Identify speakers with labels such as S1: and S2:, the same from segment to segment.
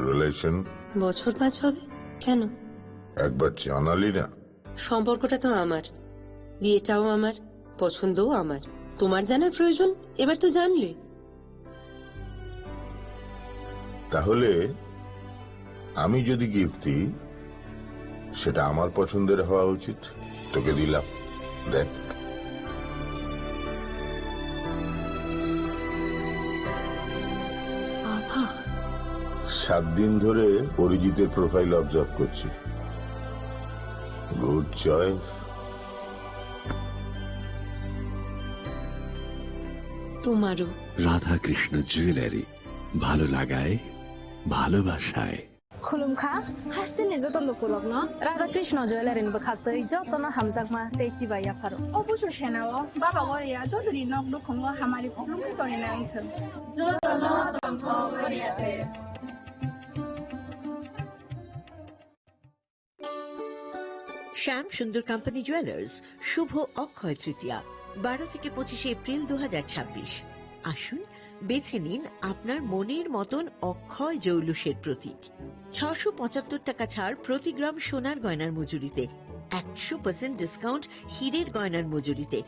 S1: Relation
S2: বছর 5 হবে কেন?
S1: একবার জানালি না?
S2: সম্পর্কটা তো আমার, বিয়েটাও আমার, পছন্দও আমার। তোমার জানার প্রয়োজন এবার তো জানলে।
S1: তাহলে আমি যদি গিফট দিই সেটা আমার পছন্দের হওয়া উচিত। তোকে দিলাম, দেখ।
S2: বাবা,
S1: 7 দিন ধরে অরিজিতের প্রোফাইল অবজার্ভ করছি। Good choice.
S2: তোমারও।
S3: রাধাকৃষ্ণ জুয়েলারি, ভালো লাগায় ভালোবাসায়।
S4: खुलुमखा हासिने जतन लुकुलग्न राधाकृष्ण ज्वेलारिन बखाक्तै जतन हामजाकमा तेची बाया फारो
S5: অবশ্য সেনাও বাবা গরিয়া যদি নক দুখঙ্গ হামারি খুলুমকে তরি না আইথ
S4: जतन तंथ गरियाते
S6: শ্যাম সুন্দর কোম্পানি জুয়েলার্স শুভ অক্ষয় তৃতীয়া 12 থেকে 25 এপ্রিল 2026। আসুন বেছে নিন আপনার মনের মতন অক্ষয় জৌলুসের প্রতীক। 675 টাকা ছাড় প্রতি গ্রাম সোনার গয়নার মজুরিতে, 100% ডিসকাউন্ট হীরের গয়নার মজুরিতে,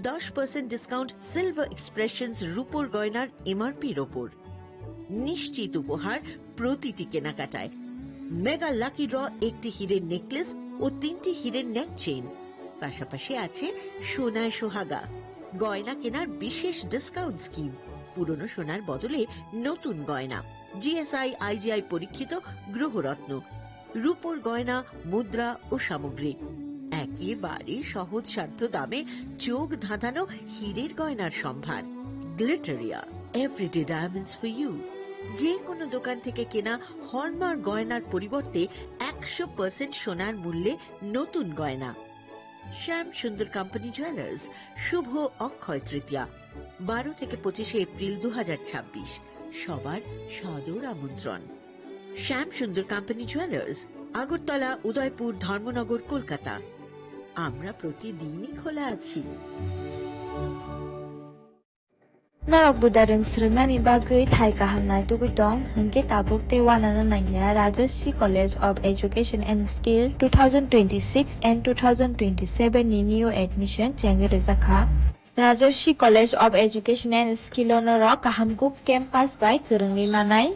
S6: 10% ডিসকাউন্ট সিলভার এক্সপ্রেশনস রূপোর গয়নার এমআরপির ওপর। নিশ্চিত উপহার প্রতিটি কেনাকাটায়। মেগা লাকি ড্র একটি হীরের নেকলেস ও 3টি হীরের নেক চেইন। পাশাপাশি আছে সোনায় সোহাগা। গয়না কেনার বিশেষ ডিসকাউন্ট স্কিম। পুরনো সোনার বদলে নতুন গয়না। জিএসআই আইজিআই পরীক্ষিত গ্রহরত্ন, রূপোর গয়না, মুদ্রা ও সামগ্রী। একেবারে সহজসাধ্য দামে চোখ ধাঁধানো হীরের গয়নার সম্ভার। Glitteria, everyday diamonds for you. যে কোনো দোকান থেকে কেনা হলমার্ক গয়নার পরিবর্তে 100% সোনার মূল্যে নতুন গয়না। শ্যাম সুন্দর কোম্পানি জুয়েলার্স শুভ অক্ষয় তৃতীয়া 12 থেকে 25 এপ্রিল 2026। সবার সাদর আমন্ত্রণ। শ্যাম সুন্দর কোম্পানি জুয়েলার্স, আগরতলা, উদয়পুর, ধর্মনগর, কলকাতা। আমরা প্রতিদিনই খোলা আছি।
S7: Narok budareng srengani bagai thai kahamnai tugutong hingke tabuk te wanana nangya Rajarshi College of Education and Skill 2026 and 2027 ni new admission chengerezakha Rajarshi College of Education and Skill onoro kahamkuk campus by kerengni manai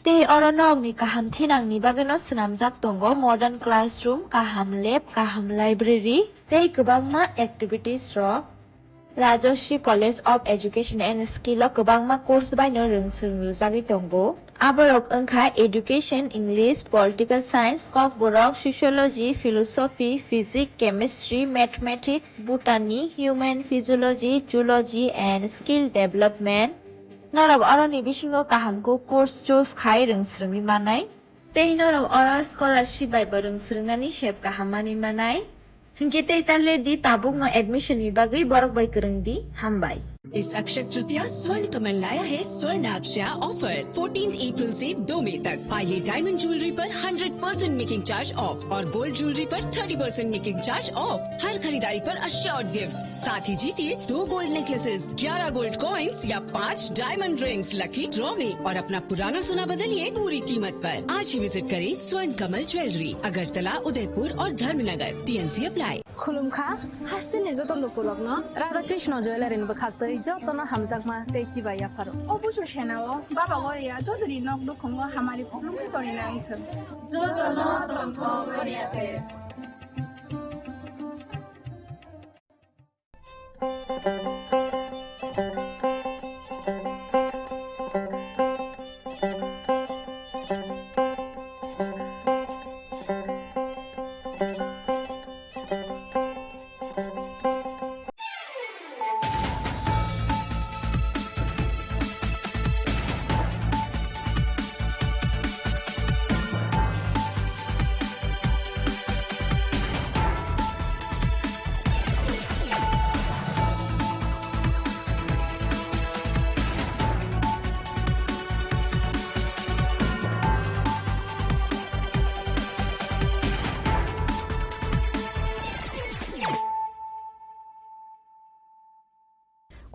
S7: te oronok ni kaham thinang ni bagano snamjak tongo modern classroom, kaham lab, kaham library te kwbangma activities ro Rajarshi College of Education and Skill o kwbangma course baino rongsrojagui tongo. Aborok wngkha Education, English, Political Science, kok borok Sociology, Philosophy, Physics, Chemistry, Mathematics, Botany, Human Physiology, Zoology and Skill Development. Norok oroni bisingo kahamko course choose khai rongsrongni manai. Tei norok ora scholarship bai bo rongsrongnani sep kahamani manai. Hingke tei talle di tabuk no admission ni bagai borok bai kereng di hambai.
S8: इस अक्षय तृतीया स्वर्ण कमल लाया है स्वर्णाक्षया offer 14 अप्रैल से 2 मई तक। पाइए diamond jewellery पर 100% making charge of और gold jewellery पर 30% मेकिंग चार्ज ऑफ। हर खरीदारी पर अश्योर्ड गिफ्ट, साथ ही जीतिए 2 गोल्ड नेकलेसेस, 11 गोल्ड कॉइन्स या 5 डायमंड रिंग्स लकी ड्रॉ में और अपना पुराना सोना बदलिए पूरी कीमत पर। आज ही विजिट करें स्वर्ण कमल ज्वेलरी, अगरतला, उदयपुर और धर्मनगर। TNC apply.
S4: खुलुमखा हासिने जतन लुकुलग्न राधाकृष्ण ज्वेलारिन बखाक्तै जतन हामजाकमा तेची बाया फारो
S5: অবশ্য সেনাও বাবা গরিয়া যদি নক দুখঙ্গ হামারি খুলুমকে তরি না আইথ
S4: जतन तंथ गरियाते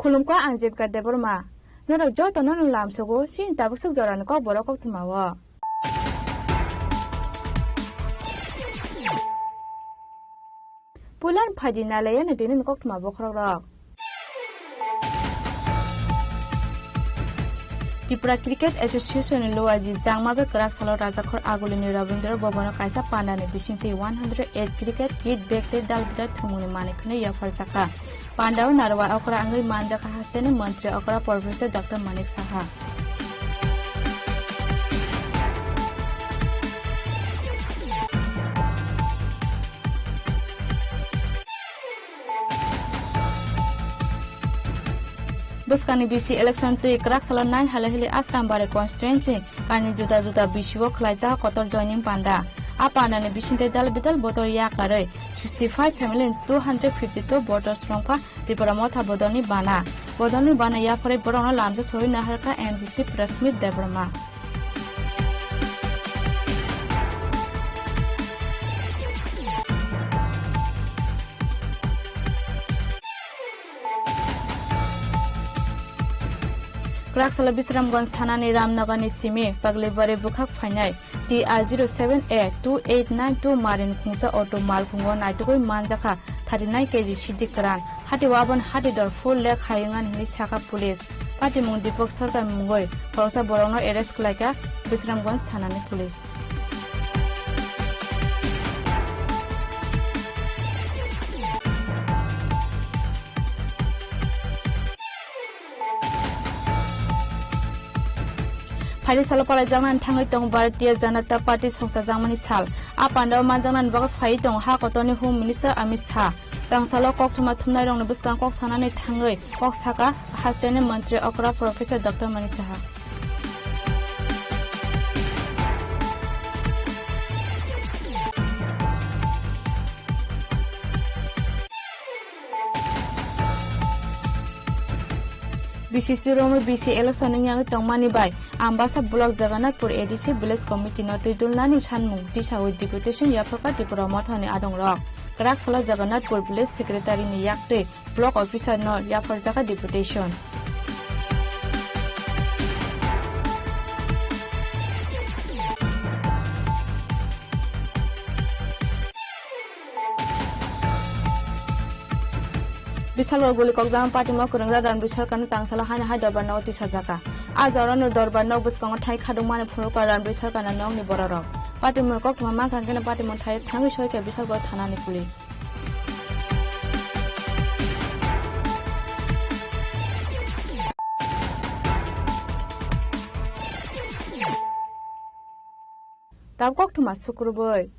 S5: खुलुमको आंजेब का देबरमा नरक जो तनो लामसगो सिन ताबुक सुक जरान को बरो को तुमावा
S9: Pulan Padina Layan didn't cook my book. Tripura Cricket Association Loaji Zangmabe Karaksalo Rajakor Agulini Ravindra Bobano Kaisa Pandane Bishinti 108 cricket kit back Dalbida Tumuni Manikune Yafarzaka. Pandau Narwa Okra Angli Manjaka Hasteni Mantri Okra Professor Dr. Manik Saha. Buskani BC election te Karaksalo 9 halahili Asram Bare constituency kani juda bishiwo khlaiza kotor joining panda apana ne bishinte dal bidal botor ya kare 65 family 252 voters rongpa Tripura motha bodoni bana ya pore borono lamse soi naharka MCC Prasmit Debrama Karaksalo Bisramganj Thana ni Ramnagar ni Simi Pagle Bare Bukhak Phainai TR 07A 2892 Marin Khungsa Auto Mal Khungo Naitugoi Manjaka 39 kg Shidikaran Hati Waban Hati Dor full leg Hayungan Hili Shaka Police Pati Mung Dipok Sarkar Mungoi Khorosa Borongno arrest Klaika Bisramganj Thana ni Police Hari salapala jangan thangai tong Bharatiya Janata Party songsa jangmani sal apanda manjangnan baga phai tong ha kotoni Home Minister Amit Shah tangsalo kok thuma thumnai rong buskang kok sanane thangai kok saka hasene mantri Okra Professor Dr. Manik Saha BCC Romo BC election yang tongmani bai ambasa block Jagannathpur ADC village committee no tuidulnani sanmung tisa with deputation yapaka Tripura mothani adong rok Karaksalo Jagannathpur village secretary ni yakte block officer no yafarjaka deputation Bisalo goli kokdam party ma kurangla ran bisal kan tangsala hana ha darbar no ti sajaka a jarano darbar no buskang thai khadung mane phurka ran bisal kan nong ni borarok party mo kok ma kan kana party mo thai thangi soi ke bisal go thana ni police tab kok thuma sukurboy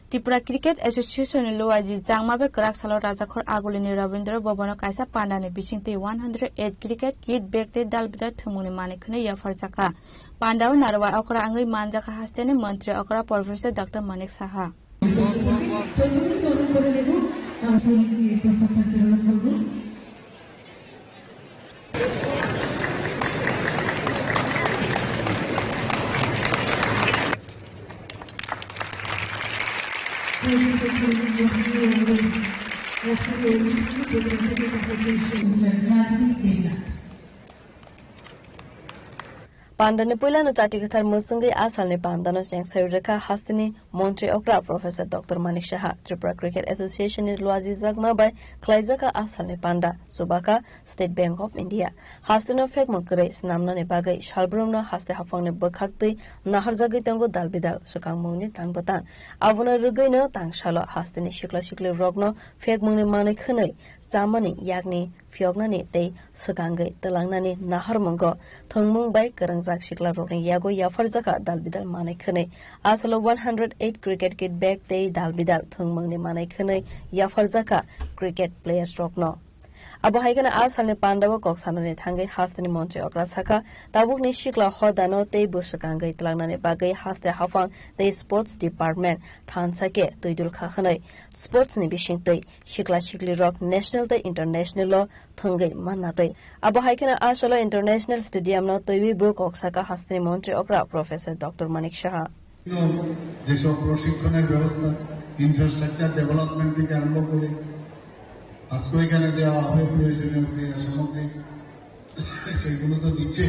S9: Tripura Cricket Association Loaji Jangmabe Karaksalo Rajakor Agulini Ravindra Bobano Kaisa Pandane Bishingte 108 cricket kit back Dalbida Tumuni Manikune Yafarzaka Pandau Narwa Okra Angli Manjaka Hasteni Mantri Okra Professor Dr. Manik Saha Pandane Puilano Tatikatar Musungi Asalni Pandano Jang Saureka Hastini Montre Okra Professor Dr. Manik Saha Tripura Cricket Association is Luazi Zagma by Klaizaka Asalni Panda Subaka State Bank of India Hastino Fek Mukre Snamna Nebagai Shalbrumna Haste Hafang Bakakti Naharzagi Tango Dalbida Sukang Muni Tangbatan Avuna Rugaino Tang Shalo Hastini Shikla Shikli Rogno Fek Muni Manik Hune Zamani Yagni Fiognani Te Sukangai Telangnani Naharmongo Tongmung by Karanzak Shikla Rogni Yago Yafarzaka Dalbidal Manikane Asalo 108 cricket kit back Te Dalbidal Tongmungni Manikane Yafarzaka cricket players Rogno Abo haigana asalni Pandawa koksanane thangai hastani Montre Okra Saka tabukni Shikla Hodano Te Busakangai Telangnani Bagai Haste Hafang Te Sports Department Thansake Tuidul Khakhanai Sports ni Bishingte Shikla Shikli Rock National Te International Law Thangai Manate Abo haigana asalo International Stadium no Tuibi Book Oksaka hastani Montre Okra Professor Dr. Manik Saha
S10: যেসব প্রশিক্ষণের ব্যবস্থা infrastructure development থেকে আরম্ভ করে আজকে এখানে দেওয়া হবে প্রয়োজনীয় ক্রীড়া সামগ্রী সেগুলো তো দিচ্ছে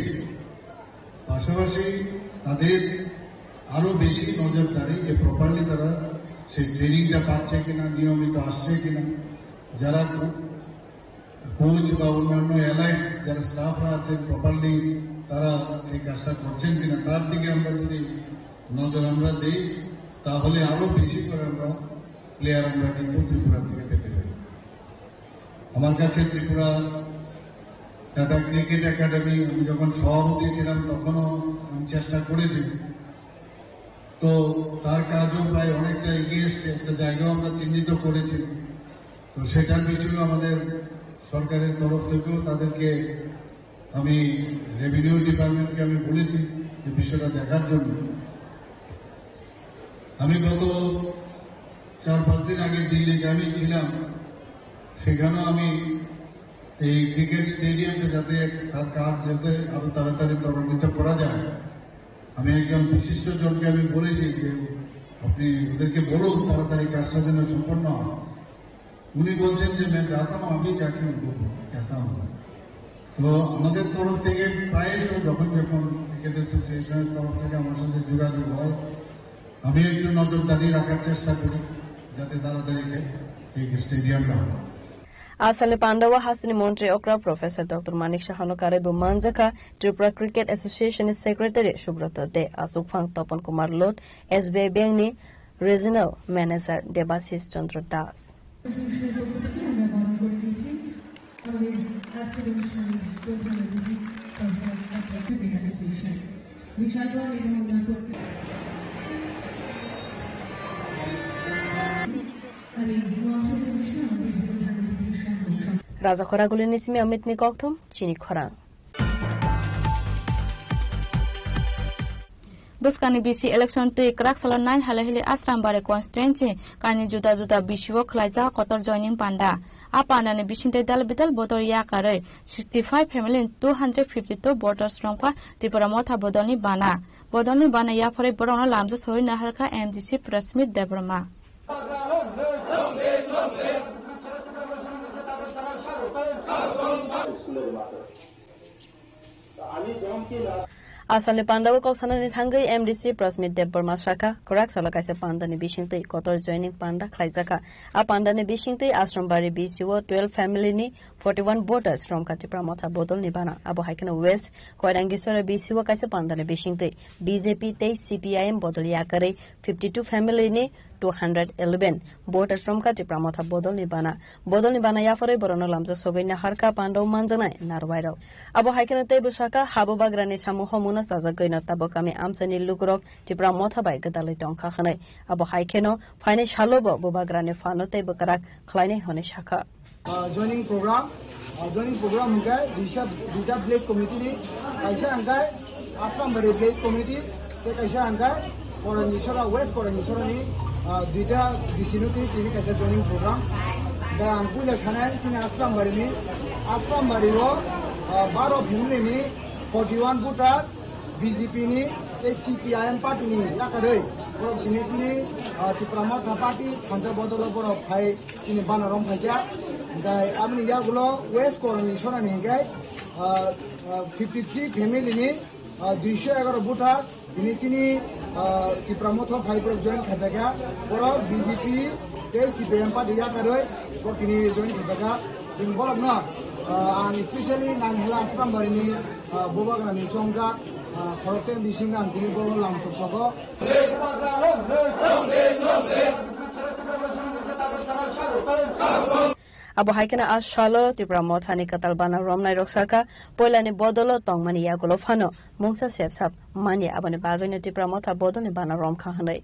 S10: পাশাপাশি তাদের আরো বেশি নজরদারি যে প্রপারলি তারা সেই ট্রেনিংটা পাচ্ছে কিনা, নিয়মিত আসছে কিনা, যারা কোচ বা অন্যান্য অ্যালাইড যারা স্টাফরা আছেন প্রপারলি তারা সেই কাজটা করছেন কিনা, তার দিকে আমরা যদি নজর আমরা দিই তাহলে আরো বেশি করে আমরা প্লেয়ার আমরা কিন্তু ত্রিপুরা থেকে পেতে পারি। আমার কাছে ত্রিপুরা টাটা ক্রিকেট একাডেমি আমি যখন সভাপতি ছিলাম তখনও আমি চেষ্টা করেছি, তো তার কাজও প্রায় অনেকটা এগিয়ে এসছে, একটা জায়গাও আমরা চিহ্নিত করেছি। তো সেটার পিছনে আমাদের সরকারের তরফ থেকেও তাদেরকে আমি রেভিনিউ ডিপার্টমেন্টকে আমি বলেছি যে বিষয়টা দেখার জন্য। আমি গত 4-5 দিন আগে দিল্লিতে আমি ছিলাম, সেখানেও আমি এই ক্রিকেট স্টেডিয়ামে যাতে তার কাজ যাতে আরো তাড়াতাড়ি ত্বরান্বিত করা যায়, আমি একজন বিশিষ্ট জনকে আমি বলেছি যে আপনি ওদেরকে বলুন তাড়াতাড়ি কাজটা যেন সম্পন্ন হয়। উনি বলছেন যে मैं चाहता हूं अभी जाके उनको कहता हूं। তো আমাদের তরফ থেকে প্রায়শই যখন ক্রিকেট অ্যাসোসিয়েশনের তরফ থেকে আমার সাথে যোগাযোগ হয়, আমি একটু নজরদারি রাখার চেষ্টা করি যাতে তাড়াতাড়ি এই স্টেডিয়ামটা হয়।
S9: Asale Pandawa Hasini Montri Okra Professor Dr. Manik Shahano Karebu Manjaka Tripura Cricket Association Secretary Subrata De Asukfang Topan Kumar Lot SBI Bengni Regional Manager Debasis Chandra Das. Raja Khoraguli Nismi Amit Nikokthum, Chini Khorang.
S11: Buskani BC election to Krak Salon 9 Halahili Asram Bare constituency, Kani Juda Juda Bishiwo Klaiza Kotor joining Panda. Apana and Bishinte Dalbital Botor Yakare, 65 family 252 voters from Tipuramota Bodoni Bana. Bodoni Bana Yafore Borona Lamza Soy Naharka MDC Press Meet Debrama.
S9: Asale Pandawa Kosanani Tangai MDC Prasmit Deborma Shaka, Korak Salakaisa Pandani Bishinte, Kotor joining Panda Klaizaka, a Pandani Bishinte, Asrambari BCO, 12 family ni, 41 voters from Katipramota Bodol Nibana, Abu Haikana West, Korangisora BCO Kaisa Pandani Bishinte, BJP Te CPIM Bodol Yakare, 52 family ni, 211 voters from Katipramota Bodol Nibana, Yafore Borono Lamza Sogina Harka Pando Manjana, Narwairo, Abu Haikana Tebu Shaka, Habubagrani Samu Homuna Sazagoina Tabokami Amsani Lugrok, Tipramota by Gadali Donkahane, Abu Haikeno, Fine Shalobo, Bubagrani Fano Tebukarak, Kleine Honeshaka.
S12: Joining program Mugai, Disha Place Committee, Kaisa Angai, Asram Bari Place Committee, Kaisa Angai, Koranisora West Koranisora ni, Dita Visinuti, Civic as a joining program. The Ampula Hanan in Asram Bari ni, Asram Bariwo, Baro Pumini, 41 voter, BJP ni, CPIM party ni, Yakare, Borok Chineti ni, Tipramota party, Hansa Bodolo Borok Hai, Chinibanarong Haja, the Amni Yagulo, West Koranisora ni Gai, 53 family ni, Disha Agaro Buta, Dinisini, Tipramota Fiber join Kataga, Borok BJP, CPIM party Yakare, Borkini join Kataga, in Borok and especially Nanhela Asram Barini, Bobagani Chonga, Koroksen Dishinga and Tilibo Lam Sogo.
S9: Abu Haikana as Shalo, Tipramotani Katalbana Romnai Roksaka, Polani Bodolo, Tongmani Yagolofano, Mungsa Sefsap, Mani Abani Bagani Tipramota Bodoni Bana Rom Kahane.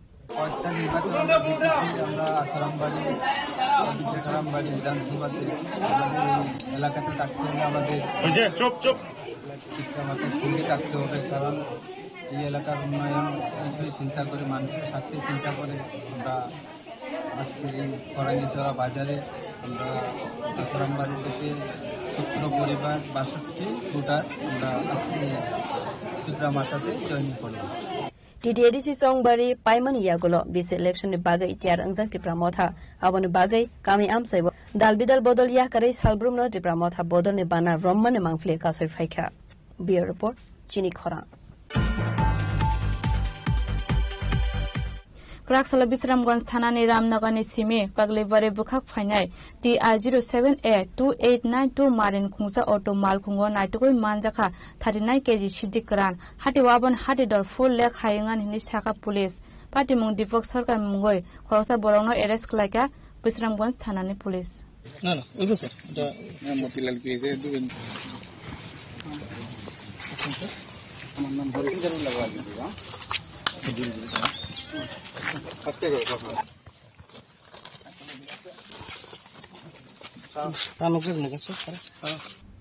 S13: Asarambari বিধানসভাতে এলাকাতে থাকতে হলে আমাদের শিক্ষামাতার সঙ্গে থাকতে হবে, কারণ এই এলাকার উন্নয়ন বিষয়ে চিন্তা করে মানুষের স্বার্থে চিন্তা করে আমরা আজকের এই খরাঙ্গিচড়া বাজারে আমরা আসারামবাড়ি থেকে 17 পরিবার 62 ভোটার আমরা আজকে শিক্ষামাতাতে জয়েন করলাম।
S9: TTADC Songbari Paimani Yagulo, BC election Bagai Tiar Anzak Tipramota, Avon Bagai, Kami Amsebo, Dalbidal Bodol Yakare Salbrumno Tipramota Bodol Nibana Roman among Flekas of Faika. Beer report, Chini Khora.
S11: Kraksala Bisramganj Thanani Ramnagarni Simi Paglibare Bukhak Phainai TR07A2892 Marin Khungsa Auto Mal Khungo Naitugoi Manjaka 39 kg Shidikran Hatiwaban Hatidor full leg Hayangan Hini Saka Police Patimung Dipok Sarkar Mungoi Khorsa Borongno arrest Klaika Bisramganj Thanani Police
S13: No, no, sir. The Motilal case is doing.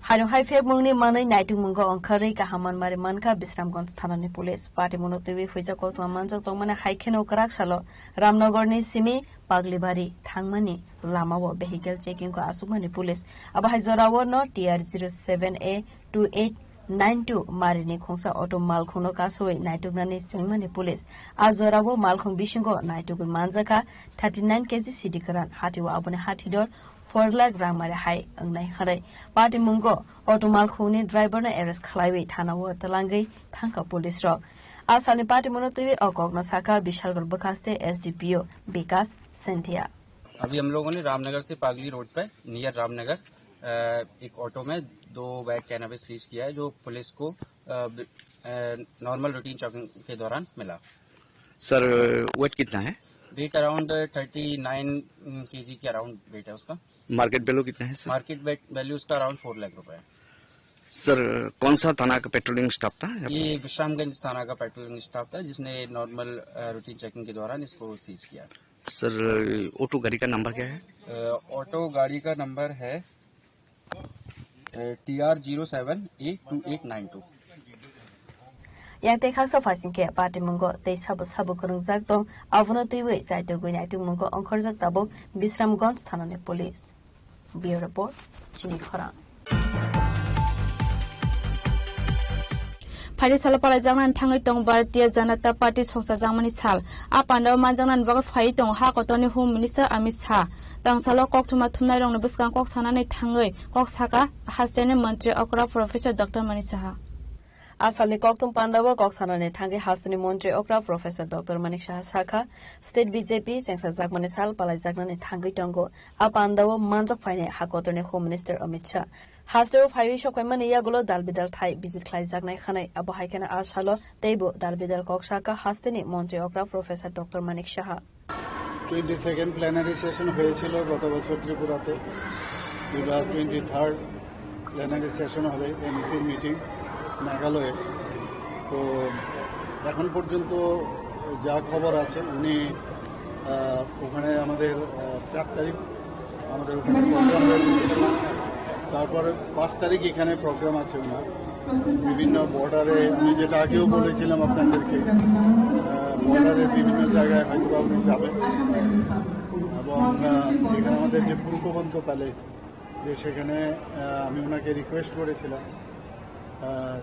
S9: Haino Haifek Mungni Manai Naitu Mungo on Kari Kahaman Marimanka Bisramganj Thanani Police Party Monotivi Fuizako to Amanjak Tomana Haikeno Karaksalo Ramnagarni Simi Paglibari Thangmani Lamawo vehicle checking ko Asumani Police Abahai Zorawo no TR07A2892 Marini Khungsa Auto Malkhuno Kasoi Naitugnani Singmani Police Azorawo Malkhung Bishingo Naitugu Manjaka 39 kg Sidikaran Hatiwa Abune Hatidor 4 lakh Ramare Hai Angnai Harai Party Mungo Auto Malkhuni driver na arrest Khlaiwi Thanawo Talangai Thangka Police Rock Asani Party Monotivi Okogna Saka Bishalgar Bakaste SDPO Bikas Senthia
S14: अभी हम लोगों ने रामनगर से पागली road पे near Ramnagar एक auto में 2 bag cannabis seize किया है जो पुलिस को नॉर्मल रूटीन चेकिंग के दौरान मिला।
S3: सर वेट कितना है?
S14: वेट अराउंड 39 केजी के अराउंड वेट है उसका।
S3: मार्केट वैल्यू कितना है सर?
S14: मार्केट वैल्यू उसका अराउंड 4 लाख रुपए है।
S3: सर कौन सा थाना का पेट्रोलिंग स्टाफ था?
S14: ये विश्रामगंज थाना का पेट्रोलिंग स्टाफ था जिसने नॉर्मल रूटीन चेकिंग के दौरान इसको सीज किया।
S3: सर ऑटो गाड़ी का नंबर क्या है?
S14: ऑटो गाड़ी का नंबर है TR07A2892
S9: Yang te khaksa phasing ke party mungo te sabu kurung jak tong avono tiwe saito guinaitu mungo onkhorjak tabok Bisramganj Thanani Police Bureau Report Chini Khora
S11: Phari sala pala jangnan thangai tong Bharatiya Janata Party Songsa Jangmani Sal Apanda Manjangnan Baga Phai tong ha kotoni Home Minister Amit Shah Tangsalo Kok Thuma Thumnai Rong Buskan Kok Sanani Thangai Kok Saka Hastene Mantri Okra Professor Dr. Manik Saha Asali Koktum Pandawa Kok Sanani Thangai Hastene Mantri Okra Professor Dr. Manik Saha Saka State BJP Sengsa Jagmani Sal pala jagnani thangai tongo Apandawa Manjak Phaine ha kotoni Home Minister Amit Shah Hastero Phai Shokwaimani Yagulo Dalbidal Thai visit Klai Jagnai Khanai Abu Haikena Ashalo Teibo Dalbidal Koksaka Hasteni Mantri Okra Professor Dr. Manik Saha
S10: 22nd plenary session হয়েছিল গত বছর ত্রিপুরাতে এবার 23rd plenary session হবে MC meeting মেঘালয়ে তো এখন পর্যন্ত যা খবর আছে উনি ওখানে আমাদের 4 তারিখ আমাদের ওখানে প্রোগ্রাম হয়েছিল তারপরে 5 তারিখ এখানে প্রোগ্রাম আছে ওনার বিভিন্ন বর্ডারে আমি যেটা আগেও বলেছিলাম আপনাদেরকে বর্ডারের বিভিন্ন জায়গায় হয়তো উনি যাবেন এবং এখানে আমাদের যে পূর্ববন্ত প্যালেস যে সেখানে আমি ওনাকে রিকোয়েস্ট করেছিলাম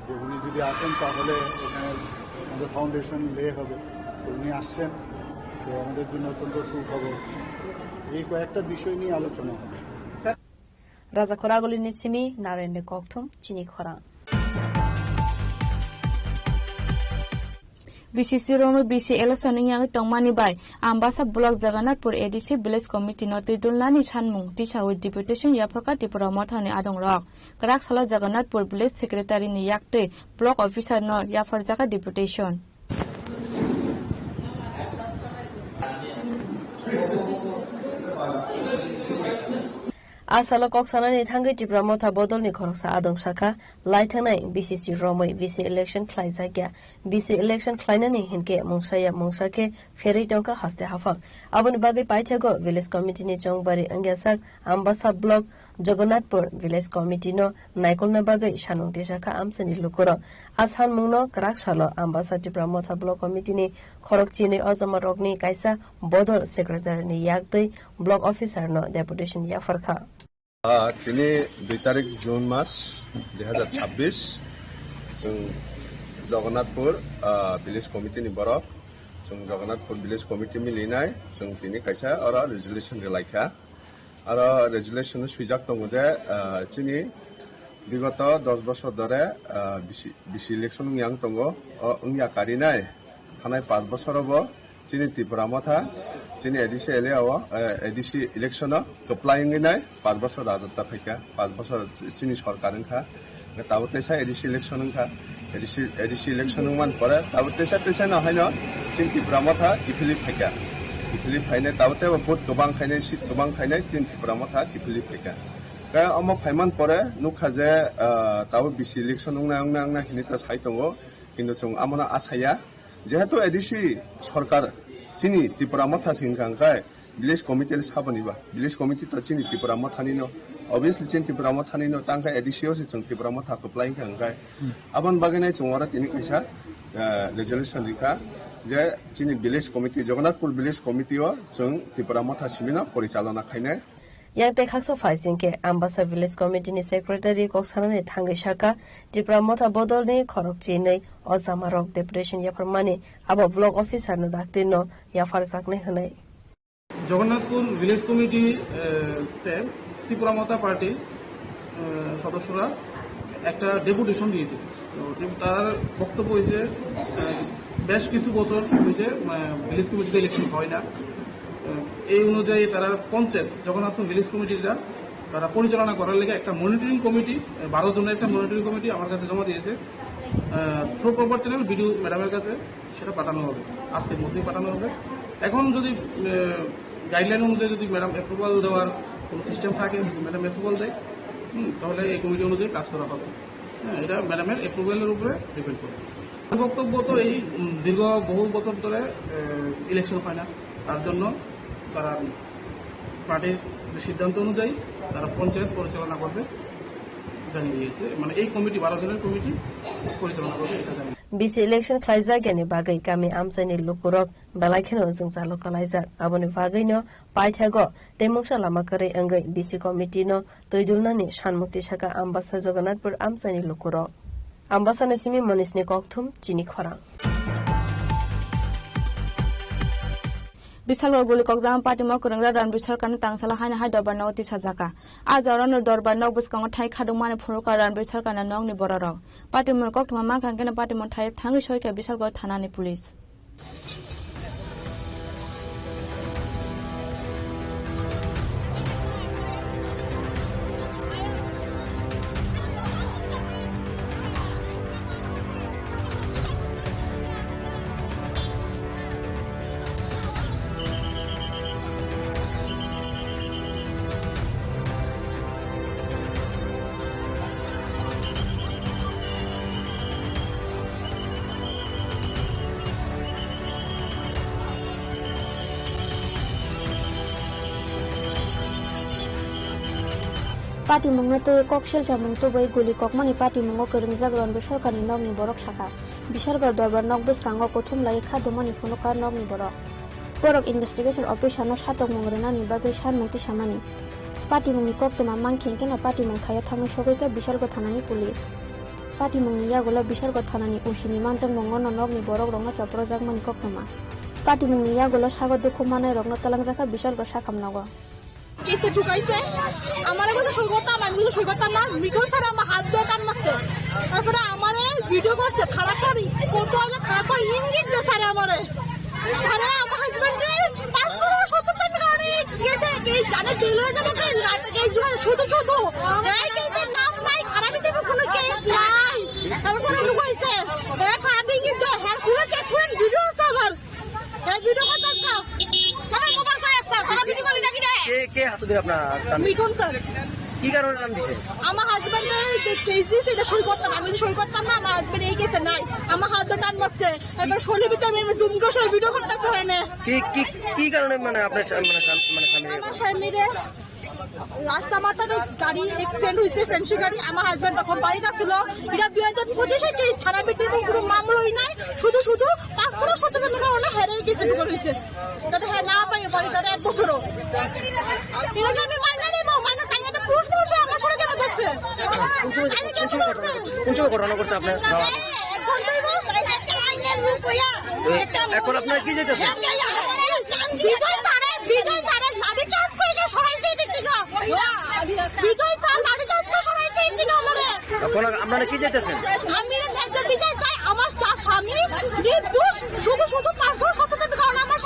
S10: যে উনি যদি আসেন তাহলে ওখানে আমাদের ফাউন্ডেশন লে হবে তো উনি আসছেন তো আমাদের জন্য অত্যন্ত সুখবর এই কয়েকটা বিষয় নিয়ে আলোচনা হবে
S9: Raja Khoragolini Simi Narendra Kokthum Chini Khora
S11: BCC Romo BC election yang tongmani bai ambasa block Jagannathpur ADC village committee no tidulnani chanmung tisha with deputation yapraka tipura mothani adong rok karak sala Jagannathpur village secretary ni yakte block officer no yafarjaka deputation
S9: Asalo Koksanani Thangai Tipura Motha Bodolni Khoroksa Adong Shaka Laithanai BCC Romoi BC election Klaizagya BC election Klainani Hinke Mungsake Ferry Tonka Haste Hafak Abun Bagai Paithago village committee ni Jongbari Angyasak Ambasa block Jagannathpur village committee no Naikolna Bagai Shanung Teshaka Amsani Lukuro Ashan Mungno Kraksalo Ambasa Tipura Motha block committee ni Khorokchini Ozama Rogni Kaisa Bodol secretary ni Yakdei block officer no deputation Yafarkha
S15: তিনি 2 তারিখ June মাস 2026 जों Jagannathpur village committee नि बरक जों Jagannathpur village committee मिलिनाय जों तिनि कायसा आरो resolution रिलायखा आरो resolution सुइजाक दङ जे जोंनि বিগত 10 বছর ধরে বিসি ইলেকশন ইয়াং দङ अंगिया कारिनाय थानाय 5 বছरबो চিনি ত্রিপুরা মথা চিনি এডিসি এডিসি ইলেকশন কপ্লাইং নাই 5 বছর রাজত্ব ফাইকা 5 বছর চিনি সরকার খা তাও তেসা এডিসি ইলেকশন খা এডিসি ইলেকশন মান পরে তাও তেসা না হয় না চিনি ত্রিপুরা মথা কিফিলি ফাইকা কিফিলি ফাইনে তাওতে ভোট গোবাং খাইনাই সিট গোবাং খাইনাই চিনি ত্রিপুরা মথা কিফিলি ফাইকা আমক ফাইমান পরে নুখা যে তাও বিসি ইলেকশন না হিনিতা সাই দङ কিন্তু जों আমনা আশায়া যেহেতু এডিসি সরকার চিনি ত্রিপুরা মথা সিংখাংকাই ভিলেজ কমিটি সাবনিবা ভিলেজ কমিটি তো চিনি ত্রিপুরা মথানি নো অবভিয়াসলি চিনি ত্রিপুরা মথানি নো তাंखा এডিসিও সে जों ত্রিপুরা মথা কপ্লাই খাংকাই আবন বাগেনাই जोंरा তিনি কাইসা রেজলিউশন লিখা যে চিনি ভিলেজ কমিটি জগন্নাথপুর ভিলেজ কমিটিও जों ত্রিপুরা মথা সিমিনা পরিচালনা খাইনাই
S9: yang te khakso faising ke ambasa village committee ni secretary koksana ni thangai shaka Tripura motha bodol ni khorok chi nei ozamarok deputation ya farmani abo block officer no dakte no ya farsak ne hnai
S16: Jagannathpur village committee তে ত্রিপুরা মথা party সদস্যরা একটা deputation দিয়েছে তো তার বক্তব্য হয়েছে বেশ কিছু বছর হয়েছে ভিলেজ কমিটিতে ইলেকশন হয় না এই অনুযায়ী তারা পঞ্চায়েত জগন্নাথপুর ভিলেজ কমিটিরা তারা পরিচালনা করার লেগে একটা মনিটরিং কমিটি 12 জনের একটা মনিটরিং কমিটি আমার কাছে জমা দিয়েছে থ্রু প্রপোর্শনাল ভিডিও ম্যাডামের কাছে সেটা পাঠানো হবে আজকের মধ্যেই পাঠানো হবে এখন যদি গাইডলাইন অনুযায়ী যদি ম্যাডাম অ্যাপ্রুভাল দেওয়ার কোনো সিস্টেম থাকে ম্যাডাম অ্যাপ্রুভাল দেয় তাহলে এই কমিটি অনুযায়ী কাজ করা হবে এটা ম্যাডামের অ্যাপ্রুভালের উপরে ডিপেন্ড করে বক্তব্য তো এই দীর্ঘ বহু বছর ধরে ইলেকশন হয় না তার জন্য তারা পার্টির সিদ্ধান্ত অনুযায়ী তারা পঞ্চায়েত পরিচালনা করবে জানিয়ে দিয়েছে মানে এই কমিটি 12 জনের কমিটি পরিচালনা করবে এটা জানিয়ে
S9: BC election khlaijak gani bagai kami amsaini lukurok balaikeno जों jalo kalaijak aboni bagai no paithago temoksa lama kare angai BC committee no toidulnani sanmukti saka ambasa Jagannathpur amsaini lukurok ambasa nesimi monisni kokthum chini khorang
S11: বিশাল গুলি কক্সাম party মকরংরা রানবি সরকারনি তাংসালা hyena high দরবার নতি সাজাকা আজ আরন দরবার knock বসকাং থাই খাদং মানে ফুরকা রানবি সরকারনা নংনি বরারক party মন কক্তমা মাখাঙ্গেনা party মন থাই থাঙ্গি সয়কে বিশাল গয় থানানি police
S17: party মংনা তো ককশেল জামং তো বই গুলি ককমানি পার্টি মঙ্গ করং জাগরন বে সরকারনি নগনি বরক শাখা বিশালগড় দরবার নক বসকাঙ্গ প্রথম লাই খাদমানি ফুনকার নগনি বরক বরক ইনভেস্টিগেশন অফিসারনো সাতক মংরনানি বাগে সানমতি সামানি পার্টি মংনি কক্তমা মাংখেংকেনা পার্টি মং থায়া থাঙ্গি সগৈকা বিশালগড় থানানি পুলিশ পার্টি মংনি ইয়াগলা বিশালগড় থানানি উসিনি মানজাং মঙ্গন নগনি বরক রংনা চপ্র জাগমানি কক্তমা পার্টি মংনি ইয়াগলা সাগর দুঃখ মানে রংনা তালাং জাকা বিশালগড় শাখাম নগ
S5: কেসে ঢুকাইছে আমার কাছে সই করতাম আমি কিন্তু সই করতাম না মিঠুন স্যার আমার হাত দিয়ে টান মারছে তারপরে আমার ভিডিও করছে খারাপ করি ফটো আগে খারাপ করে ইঙ্গিত দিয়ে স্যার আমারে স্যার আমার হাজবেন্ডে 570 টাকা দিয়েছে এই জানে ডিল হয়ে যাবে এই শুধু শুধু এই কেসের নাম নাই খারাপই দেব কোনো কেস নাই তারপরে ঢুকাইছে খারাপ ইঙ্গিত দিয়ে হ্যাঁ পুরো কেস পুরো ভিডিও সাভার এই ভিডিও কথা দাও আমার মোবাইল করে আসছে খারাপ ভিডিও করে লাগি রে
S3: কে হাতে দিয়ে আপনার
S5: মিঠুন স্যার
S3: কি কারণে নাম দিছে
S5: আমার হাজবেন্ডের যে কেস দিয়েছে এটা সই করতাম আমি সই করতাম না আমার হাজবেন্ড এই কেসে নাই আমার হাত দিয়ে টান মারছে এবার শরীর ভিতরে আমি জুম করে ভিডিও করতে হয় না
S3: কি কারণে মানে আপনার
S5: আমার স্বামীরে রাস্তা মাথায় গাড়ি এক্সিডেন্ট হয়েছে ফ্রেন্ডশিপ গাড়ি আমার হাজবেন্ড তখন বাড়িতে ছিল এটা 2025 কেস থানা ভিত্তিক কোনো মামলাই নাই শুধু 570 টাকা ওনা হেরে গেছে ঢুকে রয়েছে যাতে হ্যাঁ না পাই বাড়ি তার 1 বছরও এটা আমি মাইনা নেব মাইনা চাই একটা পুরুষ আমার সরে কেন যাচ্ছে
S3: কোন সময় ঘটনা করছে আপনার এখন আপনার কি যেতেছে
S5: বিজয় তারা লাভি চান্স করে সরাইতে দিতে গো বিজয় তারা লাভি চান্স করে সরাইতে দিতে গো আমারে
S3: এখন আপনারা কি যেতেছেন
S5: আমি একটা বিজয় চাই আমার স্বামী নির্দোষ শুধু 570 টাকা আমার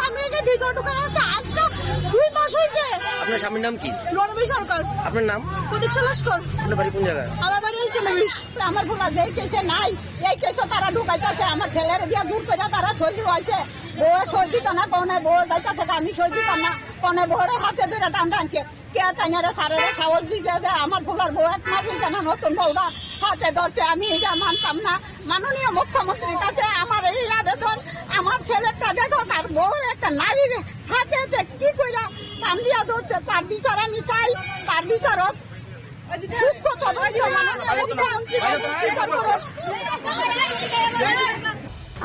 S18: স্বামীর নাম কি?
S5: রণবী সরকার।
S18: আপনার নাম?
S5: প্রতীক্ষা লস্কর।
S18: আপনার বাড়ি কোন জায়গায়?
S5: আমার বাড়ি হচ্ছে মহিষ। আমার ভোলা যেই কেসে নাই এই কেসে তারা ঢুকাইতেছে আমার ছেলের দিয়ে দূর করে তারা সই রয়েছে। বউ সই দিত না কনে বউ যাইতেছে আমি সই দিতাম না কনে বউরে হাতে ধরে টান টানছে কে চাইনারে সারের সাহস দিছে যে আমার ভোলার বউ এক মাস হইছে না নতুন বউরা হাতে ধরছে। আমি এটা মানতাম না। মাননীয় মুখ্যমন্ত্রীর কাছে আমার এই আবেদন, আমার ছেলেটা দেখো তার বউ একটা নারীর হাতে কি কইরা টান দিয়া ধরছে, তার বিচার আমি চাই। তার বিচারক সূক্ষ্ম তদন্ত মাননীয় মুখ্যমন্ত্রী বিচার করুন।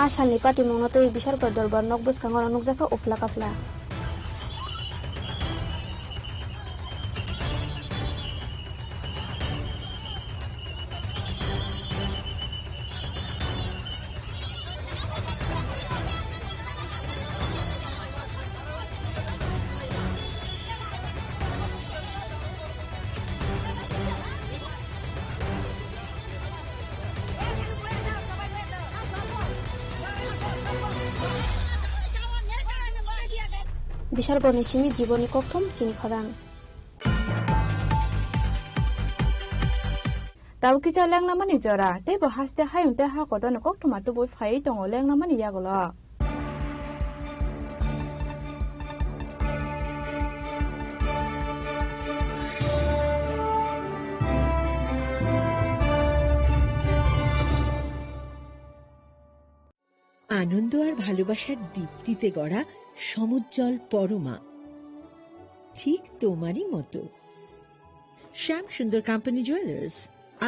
S17: Asalni pati mong notoy bisar ka dorbar nogbus kang orang nukzaka upla kapla. Bisar boni sini jiboni kokthom sini kharang.
S11: Tau kisa leng namani jora, te bo haste hayung te ha kodon kokthoma tu boi phai tongo leng namani yagolo.
S6: আনন্দ আর ভালোবাসার দীপ্তিতে গড়া সমুজ্জ্বল পরমা, ঠিক তোমারই মতো। শ্যাম সুন্দর company jewellers,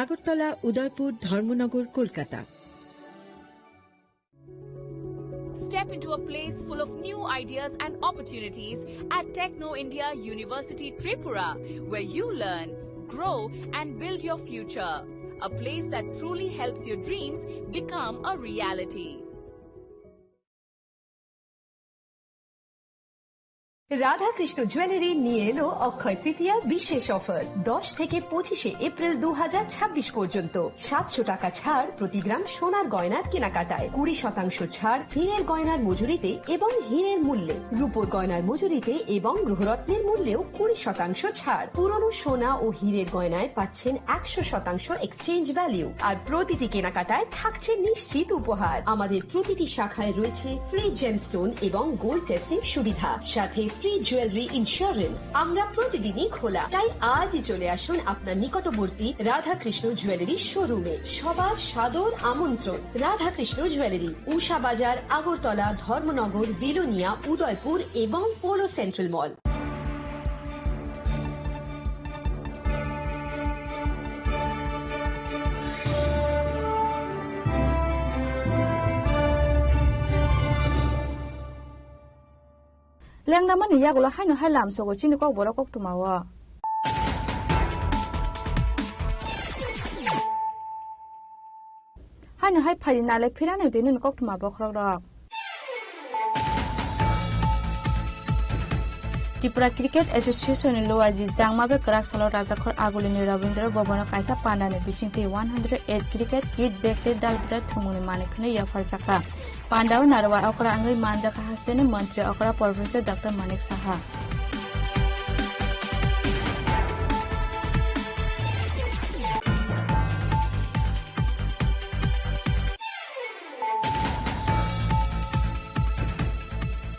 S6: Agartala, Udaipur, Dharmanagar, Kolkata.
S19: Step into a place full of new ideas and opportunities at Techno India University Tripura, where you learn, grow and build your future. A place that truly helps your dreams become a reality.
S20: Radhakrishna jewellery নিয়ে এলো অক্ষয় তৃতীয়া বিশেষ offer. 10 থেকে 25 April 2026 পর্যন্ত 700 টাকা ছাড় প্রতি গ্রাম সোনার গয়নার কেনাকাটায়, 20% ছাড় হীরের গয়নার মজুরিতে এবং হীরের মূল্যে, রূপোর গয়নার মজুরিতে এবং গ্রহরত্নের মূল্যেও 20% ছাড়। পুরনো সোনা ও হীরের গয়নায় পাচ্ছেন 100% এক্সচেঞ্জ ভ্যালু, আর প্রতিটি কেনাকাটায় থাকছে নিশ্চিত উপহার। আমাদের প্রতিটি শাখায় রয়েছে ফ্রি জেমস্টোন এবং গোল্ড টেস্টিং সুবিধা, সাথে ফ্রি জুয়েলারি ইন্স্যুরেন্স। আমরা প্রতিদিনই খোলা, তাই আজই চলে আসুন আপনার নিকটবর্তী রাধাকৃষ্ণ জুয়েলারি শোরুমে। সবার সাদর আমন্ত্রণ। রাধাকৃষ্ণ জুয়েলারি, উষা বাজার, আগরতলা, ধর্মনগর, বিলোনিয়া, উদয়পুর এবং polo central mall.
S11: Leng namani yagolo haino hailam sogo chini kok boro kok tumawa. Haino hai phai na le phirane dinin kok tuma bokrok rok. Tripura Cricket Association Loaji Jangmabe Kraksalo Rajakhor Agulini Rabindra Bobano Kaisa Pandane Bishingti 108 Cricket Kit Bekte Dalbita Thumuni Manikne Yafar Jaka Pandau Narwa Okra Angui Manjaka Hastene Mantri Okra Professor Dr. Manik Saha.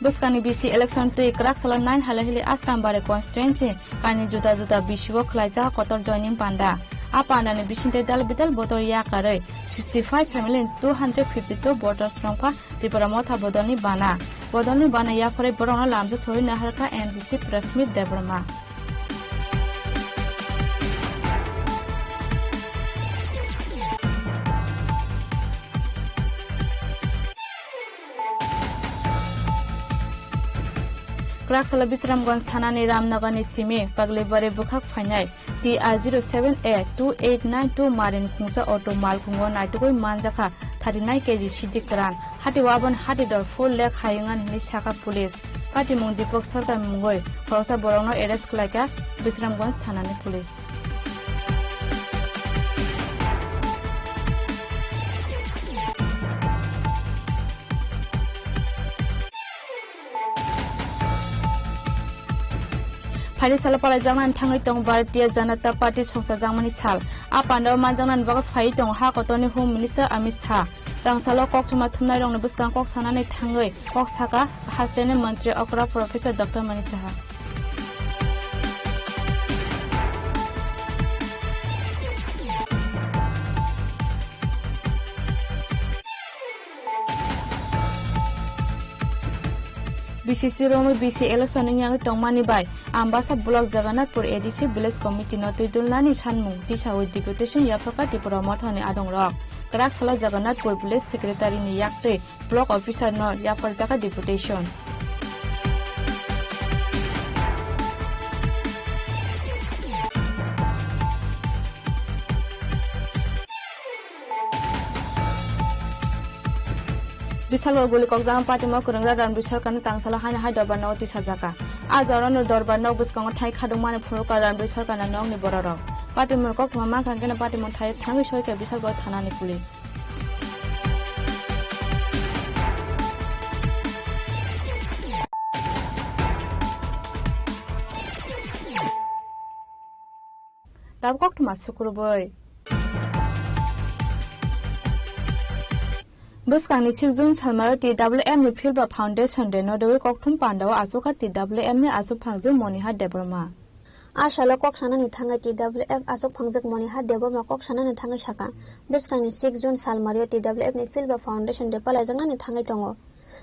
S11: Buskani BC election to Kraksalo 9 halahili Asram Bare constituency kani juta bishiwo khlaiza kotor joining panda a panda ne bishinte dal bidal botor ya kare 65 family 252 voters rongpa Tripura motha bodoni bana ya fore borona lamje soi naharka MDC Prasmit Debrama. Kraksalo Bisramganj Thana ni Ramnagar ni Sime Pagle Bare Bukhak Phainai TR07A2892 Marin Khungsa Auto Malkhungo Naitugoi Manjaka 39 kg Shidikran Hati Waban Hati Dor 4 lakh Hayungan ni Shaka Police Pati Mung Dipok Sarkar Mungoi Khorosa Borongno arrest Klaika Bisramganj Thana ni Police. Hari sala palai jangan thangai tong Bharatiya Janata Party songsa jangmani sal a pandar manjangnan baga phai tong ha kotoni Home Minister Amit Shah tang salo kok thuma thumnai rong buskang kok sanani thangai kok saka hastene mantri okra Professor Dr. Manik Saha BCC Romo BC election yang tongmani bai ambasad block Jagannathpur ADC village committee no tuidulnani chanmung tisawi deputation yapaka tipura mothani adong rok krak sala Jagannathpur village secretary ni yakte block officer no yapar jaka deputation Bisalo guli kok jang party mo kurang ran bisar kan tang sala hana ha dorban no ti sajaka a jaran dorban no buskang thai khadung mane phur ka ran bisar kan nong ni boraro party mo kok mama kan ken party mo thai thangi soi ke bisar go thana ni police tab kok thuma sukuru boy Buskang ni June Salmar TWM ni Philba Foundation de no de kok thum pandawa asoka TWM ni asuk phangje moniha debroma
S17: Ashala kok sana ni thanga TWF asok phangjak moniha debroma kok sana ni thanga saka buskang ni 6 June Salmar TWF ni Philba Foundation de pala jangna ni thangai tongo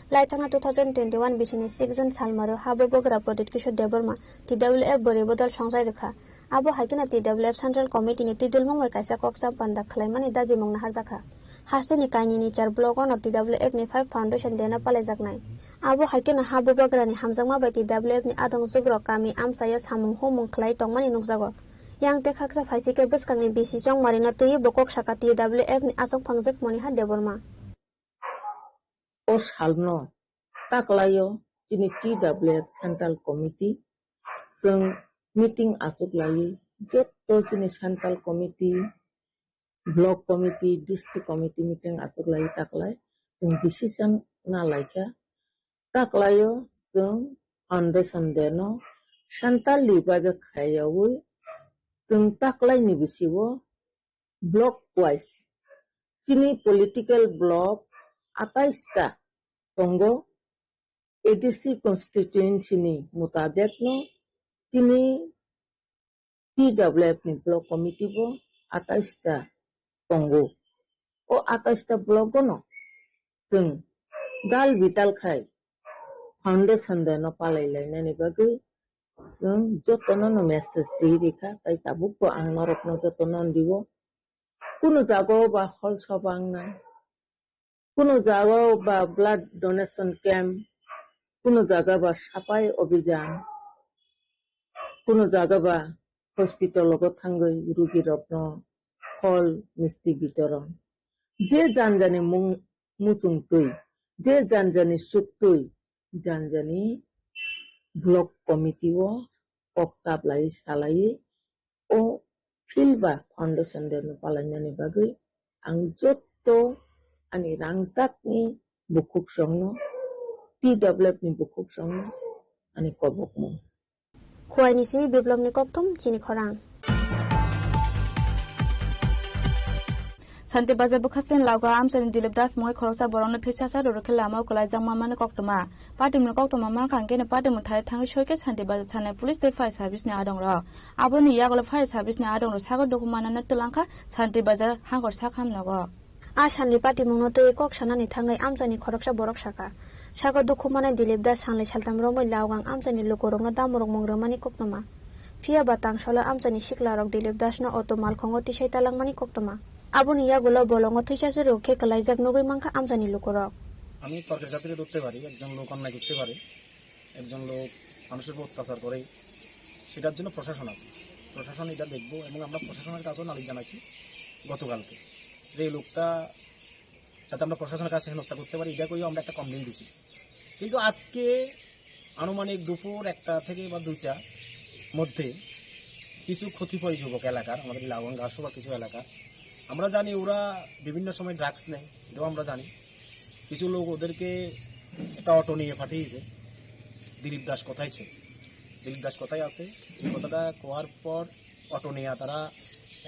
S17: laitanga 2021 bisini 6 June Salmar habo bogra Pradit Kishore Debroma TWF bore bodal songsai rekha abo haikina TWF Central Committee ni tidul mongwai kaisa kok sam panda khlaimani dagi mongna harjaka Hasteni kaini ni char blog on TWF ni 5 foundation dena pale jaknai abo haikena habu bagrani hamjangma bai TWF ni adong sugro kami amsaya samung humung khlai tongmani nukjago yang te khaksa phaisike buskang ni bisi chong marina tuyi bokok saka TWF ni asok phangjak moniha deborma
S18: os halno taklayo chini TWF Central Committee sung meeting asok lai jotto chini Central Committee Block Committee, District Committee meeting asuk lai taklai, sung decision na laika, taklayo sung foundation deno, Chantal libaga khayawi, sung taklai ni bisiwo, block wise, sini political block, ataista, tongo, ADC constituency ni mutabek no, sini TWF ni block committee bo, ataista, Tongo o ataista blog no sung dal vital khai foundation de no palai lai nani bagi sung jotono no message di rika tai tabuk ko ang norok no jotono diwo kuno jago ba hol sobang na kuno jago ba blood donation camp kuno jaga ba sapai obhijan kuno jaga ba hospital logo thangai rugi rokno Hall Misti Bitoron. Je janjani musung tui, je janjani suk tui, janjani block committee wo koksap lai salai o Philba Foundation den palanyani bagi ang jotto ani rangsak ni bukuk songno TWF ni bukuk songno ani kobok mo.
S17: Khwai ni simi biplom ni koktum chini khorang
S11: Santi baza bukhasen lauga amsen dilip das moy khorosa borona thisa ro khela ma kolai jangma mane koktoma patim no koktoma ma khangke ne patim thai thangi soike santi baza thane police de fire service ne adong ro aboni yagol fire service ne adong ro sago dokumana na tulangkha santi baza hangor sakham nago
S17: a sanli patim no to kok sanani thangai amjani khoroksa borok saka sago dokumana dilip das sanglai saltam ro moi laugang amjani lokorong na damorok mongramani koktoma Pia batang sala amjani siklarok dilip das na auto mal khongo tisai talangmani koktoma Aboni yagulo bolongo thisa ro ke kalaijak nogoi mangkha amjani lokorok
S21: আমি তর্কের ক্ষেত্রে ধরতে পারি একজন লোক অন্যায় করতে পারে একজন লোক মানুষের উপর অত্যাচার করে সেটার জন্য প্রশাসন আছে প্রশাসন এটা দেখবো এবং আমরা প্রশাসনের কাছেও নালিশ জানাইছি গতকালকে যে লোকটা যাতে আমরা প্রশাসনের কাছে হেনস্থা করতে পারি এটা করেও আমরা একটা কমপ্লেন দিছি কিন্তু আজকে আনুমানিক দুপুর 1টা থেকে বা 2টা মধ্যে কিছু ক্ষতিপয় যুবক এলাকার আমাদের লাউয়াং গাছ বা কিছু এলাকা আমরা জানি ওরা বিভিন্ন সময় ড্রাগস নেয় এটাও আমরা জানি কিছু লোক ওদেরকে একটা অটো নিয়ে পাঠিয়েছে দিলীপ দাস কোথায় ছিল দিলীপ দাস কোথায় আছে এই কথাটা কোয়ার পর অটো নিয়ে তারা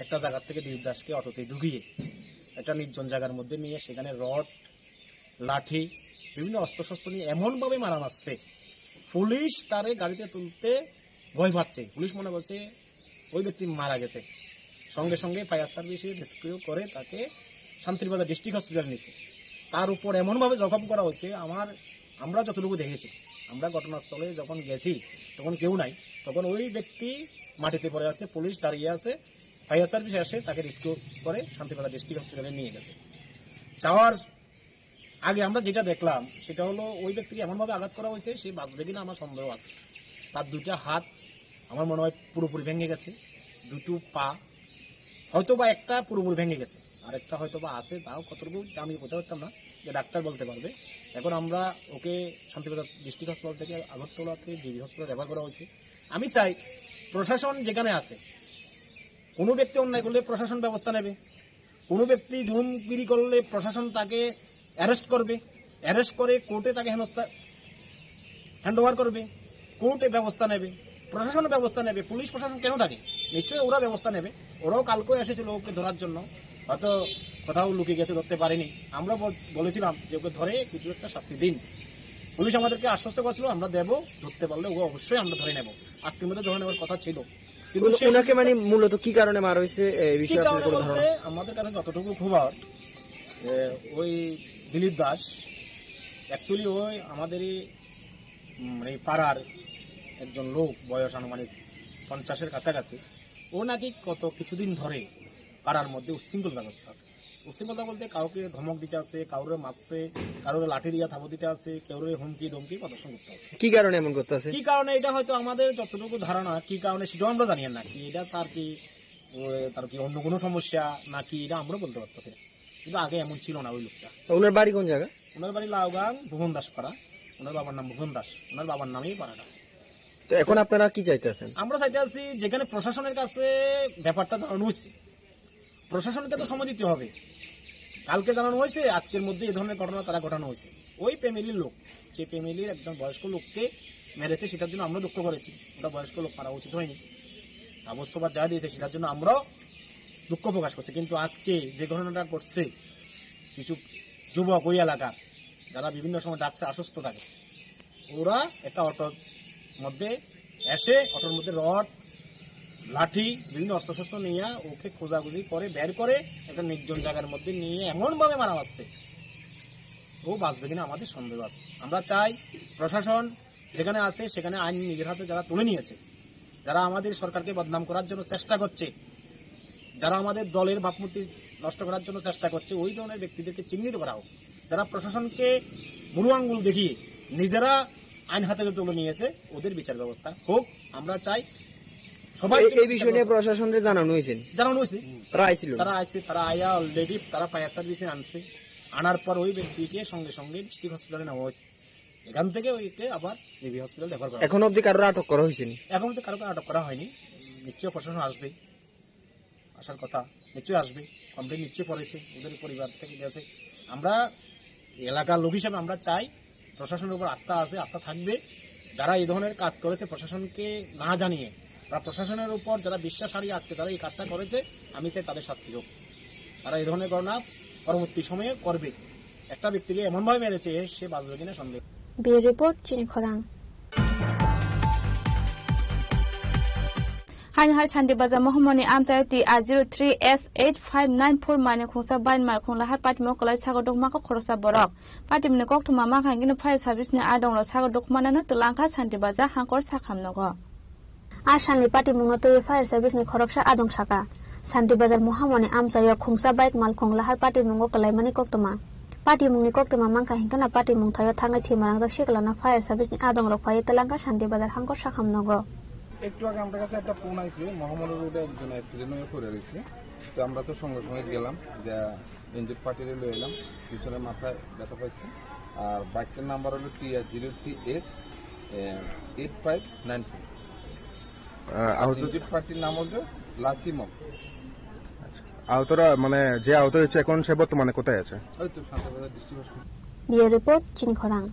S21: একটা জায়গা থেকে দিলীপ দাসকে অটোতে ঢুকিয়ে একটা নির্জন জায়গার মধ্যে নিয়ে সেখানে রড, লাঠি, বিভিন্ন অস্ত্রশস্ত্র নিয়ে এমনভাবে মারা মারছে, পুলিশ তারে গাড়িতে তুলতে ভয় পাচ্ছে। পুলিশ মনে করছে ওই ব্যক্তি মারা গেছে, সঙ্গে সঙ্গে ফায়ার সার্ভিসে রেস্কিউ করে তাকে শান্তিরবাজার ডিস্ট্রিক্ট হসপিটাল নিয়েছে। তার উপর এমনভাবে জখম করা হয়েছে, আমরা যতটুকু দেখেছি, আমরা ঘটনাস্থলে যখন গেছি তখন কেউ নাই, তখন ওই ব্যক্তি মাটিতে পড়ে আছে, পুলিশ দাঁড়িয়ে আছে, ফায়ার সার্ভিস এসে তাকে রেস্কিউ করে শান্তিবাজার ডিস্ট্রিক্ট হসপিটালে নিয়ে গেছে। যাওয়ার আগে আমরা যেটা দেখলাম সেটা হলো ওই ব্যক্তিকে এমনভাবে আঘাত করা হয়েছে সে বাঁচবে কিনা আমার সন্দেহ আছে। তার দুইটা হাত আমার মনে হয় পুরোপুরি ভেঙে গেছে, দুটো পা হয়তো বা একটা পুরোপুরি ভেঙে গেছে, আর একটা হয়তো বা আছে, তাও কতটুকু আমি বলতে পারতাম না, যে ডাক্তার বলতে পারবে। এখন আমরা ওকে শান্তিবাজার ডিস্ট্রিক্ট হসপিটাল থেকে আগরতলা থেকে জিবি হসপিটাল রেফার করা হয়েছে। আমি চাই প্রশাসন যেখানে আছে, কোনো ব্যক্তি অন্যায় করলে প্রশাসন ব্যবস্থা নেবে, কোনো ব্যক্তি জুলুমগিরি করলে প্রশাসন তাকে অ্যারেস্ট করবে, অ্যারেস্ট করে কোর্টে তাকে হ্যান্ড ওভার করবে, কোর্টে ব্যবস্থা নেবে, প্রশাসন ব্যবস্থা নেবে। পুলিশ প্রশাসন কেন থাকে? নিশ্চয়ই ওরা ব্যবস্থা নেবে। ওরাও কালকে এসেছিল ওকে ধরার জন্য, হয়তো কোথাও লুকিয়ে গেছে, ধরতে পারিনি। আমরা বলেছিলাম যে ওকে ধরে কিছু একটা শাস্তি দিন। পুলিশ আমাদেরকে আশ্বস্ত করেছিল আমরা দেব, ধরতে পারলে ওকে অবশ্যই আমরা ধরে নেব। আজকের মধ্যে ধরে নেওয়ার কথা ছিল, কিন্তু
S1: ওনাকে মানে মূলত কি কারণে মারা হয়েছে এই বিষয়ে আপনার কোনো ধারণা?
S21: আমাদের কাছে যতটুকু খবর, ওই দিলীপ দাস অ্যাকচুয়ালি ওই আমাদেরই এই পাড়ার একজন লোক, বয়স আনুমানিক 50-এর কাছাকাছি। ও নাকি কত কিছুদিন ধরে পাড়ার মধ্যে উচ্ছৃঙ্খলতা করতে আছে। উচ্ছৃঙ্খলতা বলতে কাউকে ধমক দিতে আছে, কাউরে মারছে, কারোর লাঠি দিয়ে থাবো দিতে আছে, কেউরে হুমকি ধমকি প্রদর্শন করতে আছে।
S1: কি কারণে এমন করতে আছে?
S21: কি কারণে এটা হয়তো আমাদের যতটুকু ধারণা, কি কারণে সেটাও আমরা জানি না। কি এটা তার কি অন্য কোনো সমস্যা নাকি এটা আমরা বলতে পারতেছি না, কিন্তু আগে এমন ছিল না ওই লোকটা।
S1: ওনার বাড়ি কোন জায়গা?
S21: ওনার বাড়ি লাউগাং ভুবন দাস পাড়া, ওনার বাবার নাম ভুবন দাস, ওনার বাবার নামেই পাড়াটা।
S1: তো এখন আপনারা কি চাইতেছেন?
S21: আমরা চাইতে আছি যেখানে প্রশাসনের কাছে ব্যাপারটা জানানো হয়েছে, প্রশাসনকে তো সময় দিতে হবে। কালকে জানানো হয়েছে, আজকের মধ্যে এই ধরনের ঘটনা তারা ঘটানো হয়েছে। ওই ফ্যামিলির লোক, যে ফ্যামিলির একজন বয়স্ক লোককে মেরেছে, সেটার জন্য আমরা দুঃখ করেছি। ওটা বয়স্ক লোক মারা উচিত হয়নি, অবশ্যবাদ যা দিয়েছে সেটার জন্য আমরাও দুঃখ প্রকাশ করছি। কিন্তু আজকে যে ঘটনাটা ঘটছে, কিছু যুবক ওই এলাকার যারা বিভিন্ন সময় ডাকছে আশ্বস্ত থাকে, ওরা একটা অটোর মধ্যে এসে অটোর মধ্যে রড, লাঠি, বিভিন্ন অস্ত্রশস্ত্র নিয়ে ওকে খোঁজাখুঁজি করে বের করে একটা নির্জন জায়গার মধ্যে নিয়ে এমন ভাবে মারা মারছে, ও বাঁচবে কিনা আমাদের সন্দেহ আছে। আমরা চাই প্রশাসন যেখানে আছে সেখানে আইন নিজের হাতে যারা তুলে নিয়েছে, যারা আমাদের সরকারকে বদনাম করার জন্য চেষ্টা করছে, যারা আমাদের দলের ভাবমূর্তি নষ্ট করার জন্য চেষ্টা করছে, ওই ধরনের ব্যক্তিদেরকে চিহ্নিত করা হোক। যারা প্রশাসনকে বুড়ো আঙ্গুল দেখিয়ে নিজেরা আইন হাতে তুলে নিয়েছে, ওদের বিচার ব্যবস্থা হোক। আমরা চাই সবাই
S1: এই বিষয় নিয়ে প্রশাসনকে জানানো হয়েছে।
S21: তারা আইছিল, তারা আয়া অলরেডি তারা ফায়ার সার্ভিসে আনছে। আনার পর ওই ব্যক্তিকে সঙ্গে সঙ্গে ডিস্ট্রিক্ট হসপিটালে নেওয়া হয়েছে, এখান থেকে ওইকে আবার জিবি হসপিটাল রেফার করা।
S1: এখন অবধি কারো আটক করা হয়েছে?
S21: এখন অবধি কারো আটক করা হয়নি। নিশ্চয় প্রশাসন আসবে, আসার কথা নিশ্চয়ই আসবে। কমপ্লেন নিশ্চয়ই পড়েছে, ওদের পরিবার থেকে গেছে। আমরা এলাকার লোক হিসেবে আমরা চাই প্রশাসনের উপর আস্থা আছে, আস্থা থাকবে। যারা এই ধরনের কাজ করেছে প্রশাসনকে না জানিয়ে, তারা প্রশাসনের উপর যারা বিশ্বাস হারিয়ে আজকে তারা এই কাজটা করেছে, আমি চাই তাদের শাস্তি হোক। তারা এই ধরনের ঘটনা পরবর্তী সময়ে করবে। একটা ব্যক্তিকে এমনভাবে মেরেছে, সে বাঁচবে কিনা সন্দেহ।
S17: ব্যুরো রিপোর্ট, চিনি খরাং।
S11: হাই শান্তিবাজার মহম্মদী আমচায়তি R03S8594 মানে খুঁজা বাইন মার খুঁলা হার পাটি মকলাই সাগরদক মাকে খরচা বরক পাটি মানে কক থুমা মা খাঙ্গিনো ফায়ার সার্ভিসনি আদং সাগরদক মানানো তুলাঙ্কা শান্তিবাজার হাঙ্কর সাখামনগ
S17: আসাননি পাটি মুংতো ফায়ার সার্ভিসনি খরকসা আদং সাকা শান্তিবাজার মহম্মদী আমচায় খুঁজা বাইক মাল খুঁলা হার পাটি মুঙ্গো কলাইমানি কক্তমা পাটি মুংনি কক্তমা মাংকা হিংকানা পাটি মুংথায় থাঙ্গাই থিমারাংজা শিকলানা ফায়ার সার্ভিসনি আদং রফায়ে তুলাঙ্কা শান্তিবাজার হাঙ্কর সাখামনগ।
S22: একটু আগে আমার কাছে একটা ফোন আইছে, মোহাম্মদ রোডে একজন অ্যাক্সিডেন্ট হয়ে পড়ে রয়েছে। তো আমরা তো সঙ্গে সঙ্গে গেলাম, যে ইঞ্জিন পার্টিতে লয়ে এলাম, পিছনে মাথায় ব্যথা পাইছে। আর বাইকটার নাম্বার হলো TR03S8594। ইঞ্জিন পার্টির নাম হলো লাচিমক।
S23: আহতরা মানে যে আহত হয়েছে এখন সে বর্তমানে কোথায় আছে?
S22: ওই তো Shantibazar district hospital.
S17: Bureau report, চিনি খরাং।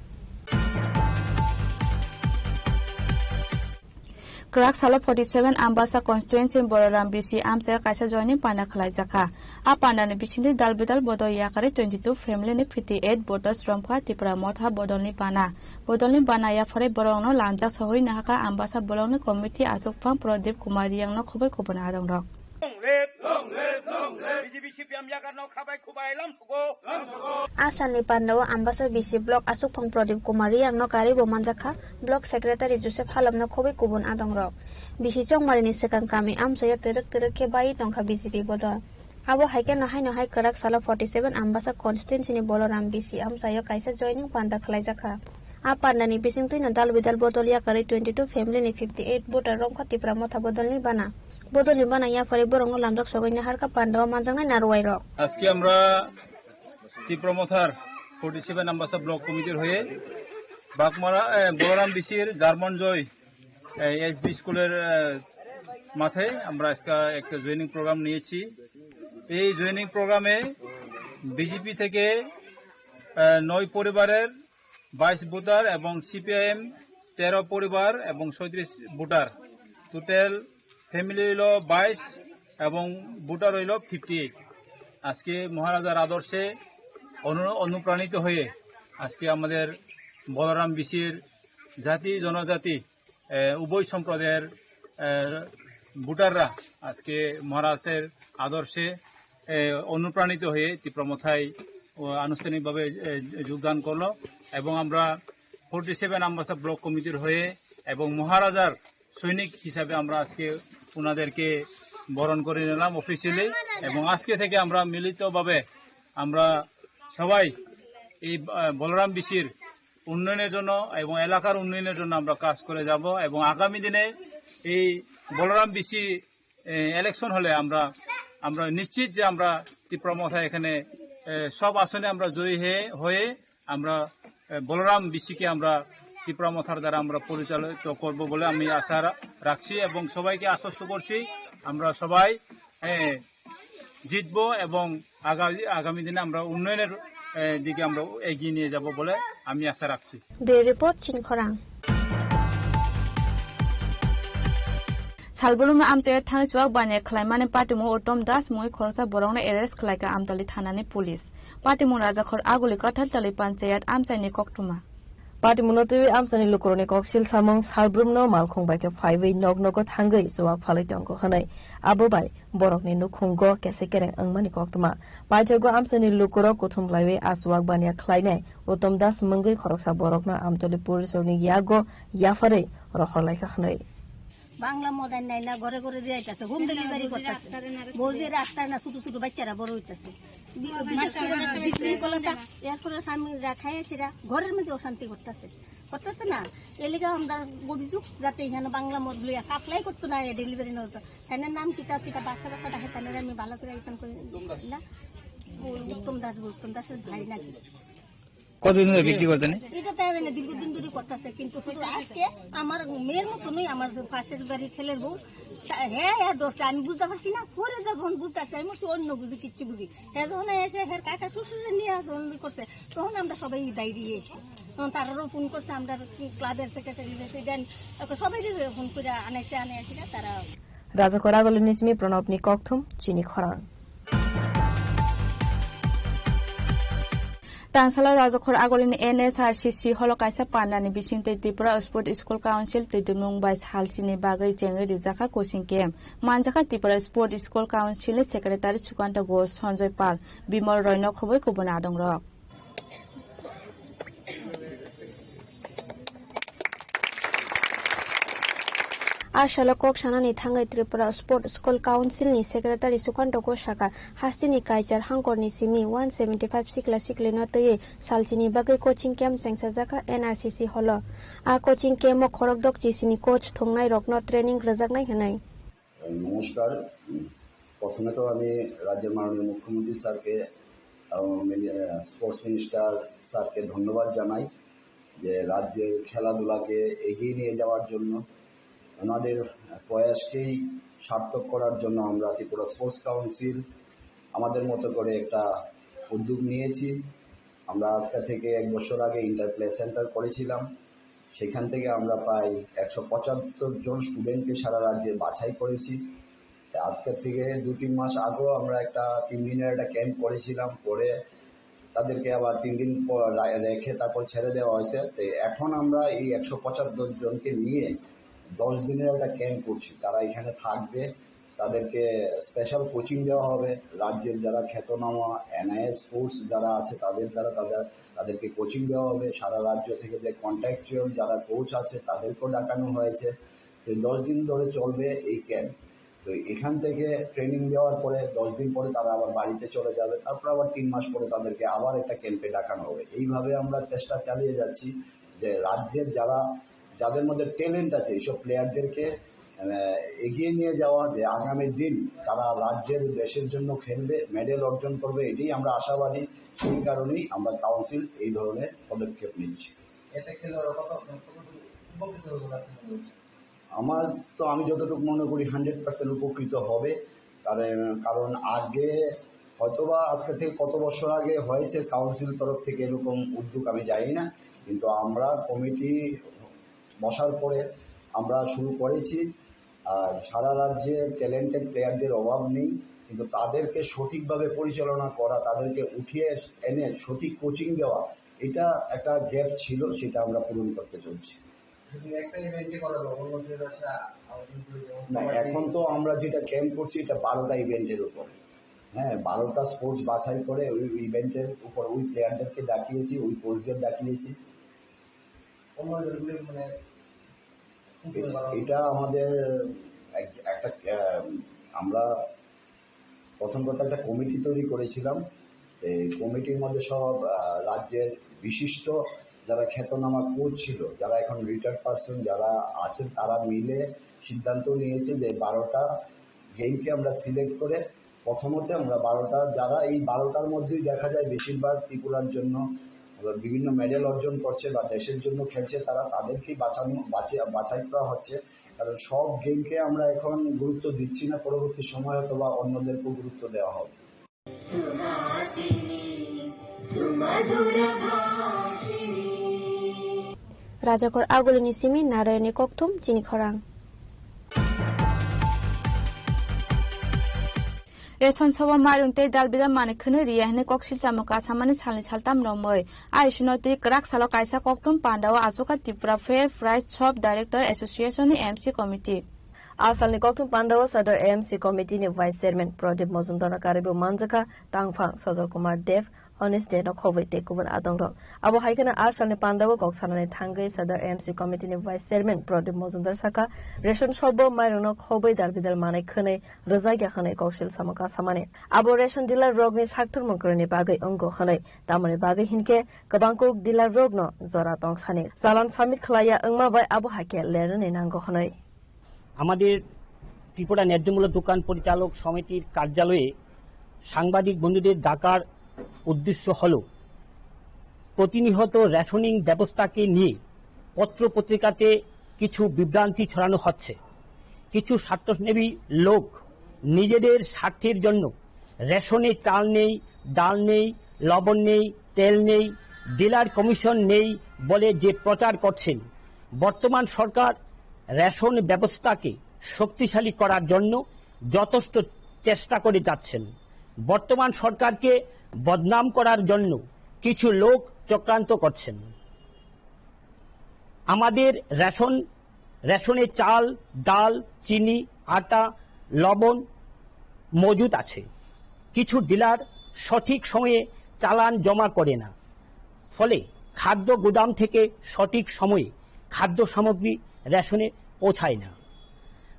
S11: Krak Salo 47 Ambasa Constituency Bororam BC Amsa Kaisa joining Panda Khlaijaka. A Panda ne Bishindi Dalbidal Bodo Yakari 22 family ne 58 voters Romka Tipra Motha Bodolni Bana. Bodolni Bana Yafare Borono Lanja Sohoi Nahaka Ambasa Bolong Committee Asok Pang Prodip Kumari yang no Khobai Khobana Adong Rok.
S17: Asalni Pandawa Ambassador BC Block Asuk Pang Prodip Kumari yang no kari bomanjaka Block Secretary Joseph Halam no Khobai Kubun Adong Rok. BC Chong Marini Sekang Kami Am Sayak Terek ke Bayi Tongka BCP Bodol. Abo Haiken no Hai Kerak Sala 47 Ambassador Constituency ni Boloram BC Am Sayak Kaisa joining Panda Khlaijaka. A Panda ni Bising tu Nadal Bidal Bodol ya kari 22 family ni 58 voter Romka Tipra Motha Bodol ni Bana. Bodol ni Bana ya fare borong lamjak sogoy na harka Pandawa manjangnai narwai rok.
S2: আজকে আমরা ত্রিপ্রমথার 47 Ambassa block কমিটির হয়ে বাগমারা বলরাম বিসির German জয় SB স্কুলের মাঠে আমরা আজকে একটা জয়েনিং প্রোগ্রাম নিয়েছি। এই জয়েনিং প্রোগ্রামে বিজেপি থেকে 9 পরিবারের 22 ভোটার এবং সিপিআইএম 13 পরিবার এবং 37 ভোটার, টোটাল ফ্যামিলি হইল 22 এবং ভোটার হইল 58। আজকে মহারাজার আদর্শে অনুপ্রাণিত হয়ে আজকে আমাদের বলরাম বিসির জাতি জনজাতি উভয় সম্প্রদায়ের ভোটাররা আজকে মহারাজের আদর্শে অনুপ্রাণিত হয়ে ত্রিপ্রমথায় আনুষ্ঠানিকভাবে যোগদান করলো এবং আমরা 47 আম্বাসা ব্লক কমিটির হয়ে এবং মহারাজার সৈনিক হিসাবে আমরা আজকে ওনাদেরকে বরণ করে নিলাম অফিসিয়ালি এবং আজকে থেকে আমরা মিলিতভাবে আমরা সবাই এই বলরাম বিসির উন্নয়নের জন্য এবং এলাকার উন্নয়নের জন্য আমরা কাজ করে যাব এবং আগামী দিনে এই বলরাম বিসি ইলেকশন হলে আমরা নিশ্চিত যে আমরা ত্রিপ্রমথায় এখানে সব আসনে আমরা জয়ী হয়ে আমরা বলরাম বিসিকে আমরা ত্রিপ্রমথার দ্বারা আমরা পরিচালিত করব বলে আমি আশা রাখছি এবং সবাইকে আশ্বস্ত করছি আমরা সবাই জিতবো এবং আগামী দিনে আমরা উন্নয়নের দিকে আমরা এগিয়ে নিয়ে যাব বলে আমি আশা রাখছি।
S17: রিপোর্ট চিনখরাং
S11: Salbuluma amse thang chuak bane khlaimane patimu otom das moi khorsa borongna arrest khlaika amtali thanani police patimu rajakhor aguli kathal tali panchayat amsaini koktuma
S9: Patimu notui amsani lukuroni koksil samong salbrumno malkhong baike phaiwei nognogo thangai suwa phalai tongko khanai abobai borokni nukhungo kesekereng angmani koktuma paijago amsani lukuro kuthum laiwe aswak bania khlainai otom das munggai khoroksa borokna amtali police-ni yago yafare rokhorlaika khanai
S7: Bangla modern নাই না ঘরে ঘরে দিয়েছে home delivery করতেছে বউদের রাস্তায় না ছোট ছোট বাচ্চারা বড় হইতেছে এরপরে স্বামী রাখায় সেটা ঘরের মধ্যে অশান্তি করতেছে না এলিগা আমরা অভিযোগ যাতে এখানে বাংলা মদ লইয়া সাপ্লাই করতো না ডেলিভারি নতো তাই নাম কিতা বাসা ডাকে তাই আমি ভালো করে আইতাম করি না উত্তম দাসের ভাই নাকি
S8: কতদিন ধরে বিক্রি করতেন?
S7: এটা তাই না দীর্ঘদিন ধরে করতেছে কিন্তু শুধু আজকে আমার মেয়ের মতো নই আমার পাশের বাড়ির ছেলের বউ হ্যাঁ দোষটা আমি বুঝতে পারছি না পরে যখন বুঝতে পারছি আমি অন্য বুঝি কিচ্ছু বুঝি হ্যাঁ যখন এসে হ্যাঁ কাকা শ্বশুরে নিয়ে যখন করছে তখন আমরা সবাই দায়ী দিয়েছি তখন তারারও ফোন করছে আমরা ক্লাবের সেক্রেটারি প্রেসিডেন্ট সবাই ফোন করে আনাইছি না তারা
S9: রাজাখর আগলি নিসমি প্রণবনি ককথুম চিনি খরাং
S11: Tangsala Rajakhor Agolini NSRCC holokaisa pandani bisingte Tripura Sport School Council tidumung bai halchini bagai jengai rijaka coaching camp manjaka Tripura Sport School Council Secretary Sukanta Ghosh Sanjay Pal Bimal Royno khoboi kubona adong rok
S17: Ashala kok sanani thangai Tripura Sport School Council ni Secretary Sukanta Ghosh saka hasini kaichar hangkor ni simi 175 sikla siklino teye salchini bagai coaching camp changsajaka NRCC holo a coaching camp mo khorok dok chisini coach thongnai rokno training rajaknai hanai
S24: নমস্কার প্রথমে তো আমি রাজ্যের মাননীয় মুখ্যমন্ত্রী স্যারকে sports minister স্যারকে ধন্যবাদ জানাই যে রাজ্যের খেলাধুলাকে এগিয়ে নিয়ে যাওয়ার জন্য ওনাদের প্রয়াসকেই সার্থক করার জন্য আমরা ত্রিপুরা স্পোর্টস কাউন্সিল আমাদের মতো করে একটা উদ্যোগ নিয়েছি। আমরা আজকে থেকে 1 বছর আগে ইন্টারপ্লে সেন্টার করেছিলাম, সেখান থেকে আমরা প্রায় 175 জন স্টুডেন্টকে সারা রাজ্যে বাছাই করেছি। আজকের থেকে 2-3 মাস আগেও আমরা 3 দিনের একটা ক্যাম্প করেছিলাম, করে তাদেরকে আবার 3 দিন রেখে তারপর ছেড়ে দেওয়া হয়েছে। তো এখন আমরা এই 175 জনকে নিয়ে 10 দিনের একটা ক্যাম্প করছি। তারা এখানে থাকবে, তাদেরকে স্পেশাল কোচিং দেওয়া হবে। রাজ্যের যারা খ্যাতনামা NIS ফোর্স যারা আছে তাদের দ্বারা তাদেরকে কোচিং দেওয়া হবে। সারা রাজ্য থেকে যে কন্ট্রাকচুয়াল যারা কোচ আছে তাদেরকেও ডাকানো হয়েছে। তো 10 দিন ধরে চলবে এই ক্যাম্প। তো এখান থেকে ট্রেনিং দেওয়ার পরে 10 দিন পরে তারা আবার বাড়িতে চলে যাবে, তারপর আবার 3 মাস পরে তাদেরকে আবার একটা ক্যাম্পে ডাকানো হবে। এইভাবে আমরা চেষ্টা চালিয়ে যাচ্ছি যে রাজ্যের যাদের মধ্যে ট্যালেন্ট আছে এইসব প্লেয়ারদেরকে এগিয়ে নিয়ে যাওয়া, যে আগামী দিন তারা রাজ্যের দেশের জন্য খেলবে, মেডেল অর্জন করবে, এটাই আমরা আশাবাদী। সেই কারণেই আমরা কাউন্সিল এই ধরনের পদক্ষেপ নিচ্ছি। আমি যতটুকু মনে করি 100% উপকৃত হবে। কারণ আগে হয়তোবা আজকে থেকে কত বছর আগে হয়েছে কাউন্সিল তরফ থেকে এরকম উদ্যোগ আমি জানি না, কিন্তু আমরা কমিটি বসার পরে আমরা শুরু করেছি। আর সারা রাজ্যে ট্যালেন্টেড প্লেয়ারদের অভাব নেই, কিন্তু তাদেরকে সঠিকভাবে পরিচালনা করা, তাদেরকে উঠিয়ে এনে সঠিক কোচিং দেওয়া, এটা একটা গ্যাপ ছিল, সেটা আমরা পূরণ করতে চলছি। না, এখন তো আমরা যেটা ক্যাম্প করছি এটা 12টা ইভেন্টের উপরে। হ্যাঁ, 12টা স্পোর্টস বাছাই করে ওই ইভেন্টের উপর ওই প্লেয়ারদেরকে ডাকিয়েছি, ওই কোচদের ডাকিয়েছি। এটা আমাদের আমরা প্রথম কথা একটা কমিটি তৈরি করেছিলাম। এই কমিটির মধ্যে সব রাজ্যের বিশিষ্ট যারা খ্যাতনামা কোচ ছিল, যারা এখন রিটায়ার্ড পার্সন যারা আছেন, তারা মিলে সিদ্ধান্ত নিয়েছে যে 12টা গেমকে আমরা সিলেক্ট করে প্রথমত আমরা 12টা যারা এই 12টার মধ্যেই দেখা যায় বেশিরভাগ ত্রিপুরার জন্য বিভিন্ন মেডেল অর্জন করছে বা দেশের জন্য খেলছে, তাদেরকেই বাছাই করা হচ্ছে। কারণ সব গেমকে আমরা এখন গুরুত্ব দিচ্ছি না, পরবর্তী সময় হয়তো বা অন্যদেরকেও গুরুত্ব দেওয়া হবে।
S17: রাজাকর আগুলিনি সিমি নারায়ণী ককথুম চিনি খরাং।
S11: রেশন সভা মারুন্তে দালবিদা মানে খনে রিয়াহনে ককসিল চামকা সামানি সালনি সালতাম রময় আইসুনতি ক্রাক সালো কাইসা ককথুম পান্ডাও আজকা ত্রিপুরা ফেয়ার প্রাইস সব ডাইরেক্টর এসোসিয়েশন MC কমিটি
S9: आसालनि कक्थुम पांडावा सदर AMC कमिटी नि वाइस चेयरमैन प्रदीप मजुमदार कारिबो मानजका तांगफा सजल कुमार देव हनिस देनो खबै तेकुबन आदंग अब हाइकना आसालनि पांडावा गकसानानि थांगै सदर AMC कमिटी नि वाइस चेयरमैन प्रदीप मजुमदार साका रेशन सबो माइरनो खबै दारबिदाल माने खनै रजाइगा खनै कौशल समका समाने अब रेशन डिलर रोगनि साक्थुर मंकरनि बागै अंगो खनै तामनि बागै हिनके गोबांको डिलर रोगनो जरा तंगसानि सालान सामिट खलाया अंगमा बाय अब हाइके लेरनि नांगो खनै
S4: আমাদের ত্রিপুরা ন্যায্যমূল্য দোকান পরিচালক সমিতির কার্যালয়ে সাংবাদিক বন্ধুদের ডাকার উদ্দেশ্য হল প্রতিনিয়ত রেশনিং ব্যবস্থাকে নিয়ে পত্র পত্রিকাতে কিছু বিভ্রান্তি ছড়ানো হচ্ছে। কিছু স্বার্থসেবী লোক নিজেদের স্বার্থের জন্য রেশনে চাল নেই, ডাল নেই, লবণ নেই, তেল নেই, ডিলার কমিশন নেই বলে যে প্রচার করছেন। বর্তমান সরকার রেশন ব্যবস্থাকে শক্তিশালী করার জন্য যথেষ্ট চেষ্টা করে যাচ্ছেন। বর্তমান সরকারকে বদনাম করার জন্য কিছু লোক চক্রান্ত করছেন। আমাদের রেশনে চাল, ডাল, চিনি, আটা, লবণ মজুদ আছে। কিছু ডিলার সঠিক সময়ে চালান জমা করে না, ফলে খাদ্য গুদাম থেকে সঠিক সময়ে খাদ্য সামগ্রী রেশনে পৌঁছায় না।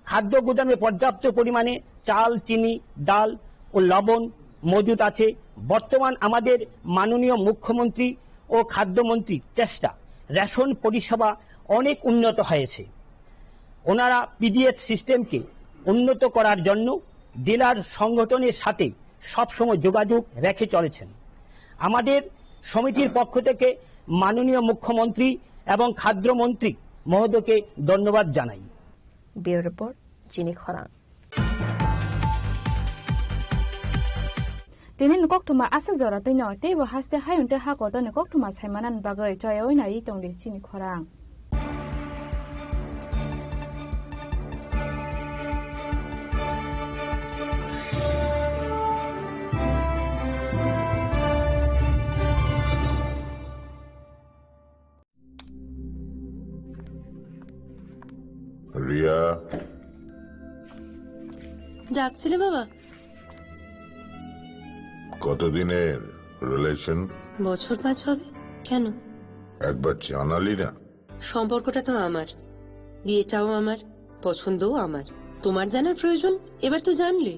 S4: খাদ্য গুদামে পর্যাপ্ত পরিমাণে চাল, চিনি, ডাল ও লবণ মজুদ আছে। বর্তমান আমাদের মাননীয় মুখ্যমন্ত্রী ও খাদ্যমন্ত্রীর চেষ্টা রেশন পরিষেবা অনেক উন্নত হয়েছে। ওনারা PDS সিস্টেমকে উন্নত করার জন্য ডিলার সংগঠনের সাথে সবসময় যোগাযোগ রেখে চলেছেন। আমাদের সমিতির পক্ষ থেকে মাননীয় মুখ্যমন্ত্রী এবং খাদ্যমন্ত্রী মহোদয়কে ধন্যবাদ জানাই।
S9: ব্যুরো রিপোর্ট চিনি খরাং।
S11: তিনি নকটুমা আসা জরা তৈ নতে ব হাসতে হায়ুনতে হাকত নকটুমা সাইমানান বাগৈ জয়ই নাই টংদে চিনি খরাং।
S10: ডাকছিলে বাবা?
S12: কতদিনের রিলেশন?
S10: বছর 5 হবে। কেন?
S12: একবার জানালি না?
S10: সম্পর্কটা তো আমার, বিয়েটাও আমার, পছন্দও আমার। তোমার জানার প্রয়োজন? এবার তো জানলে।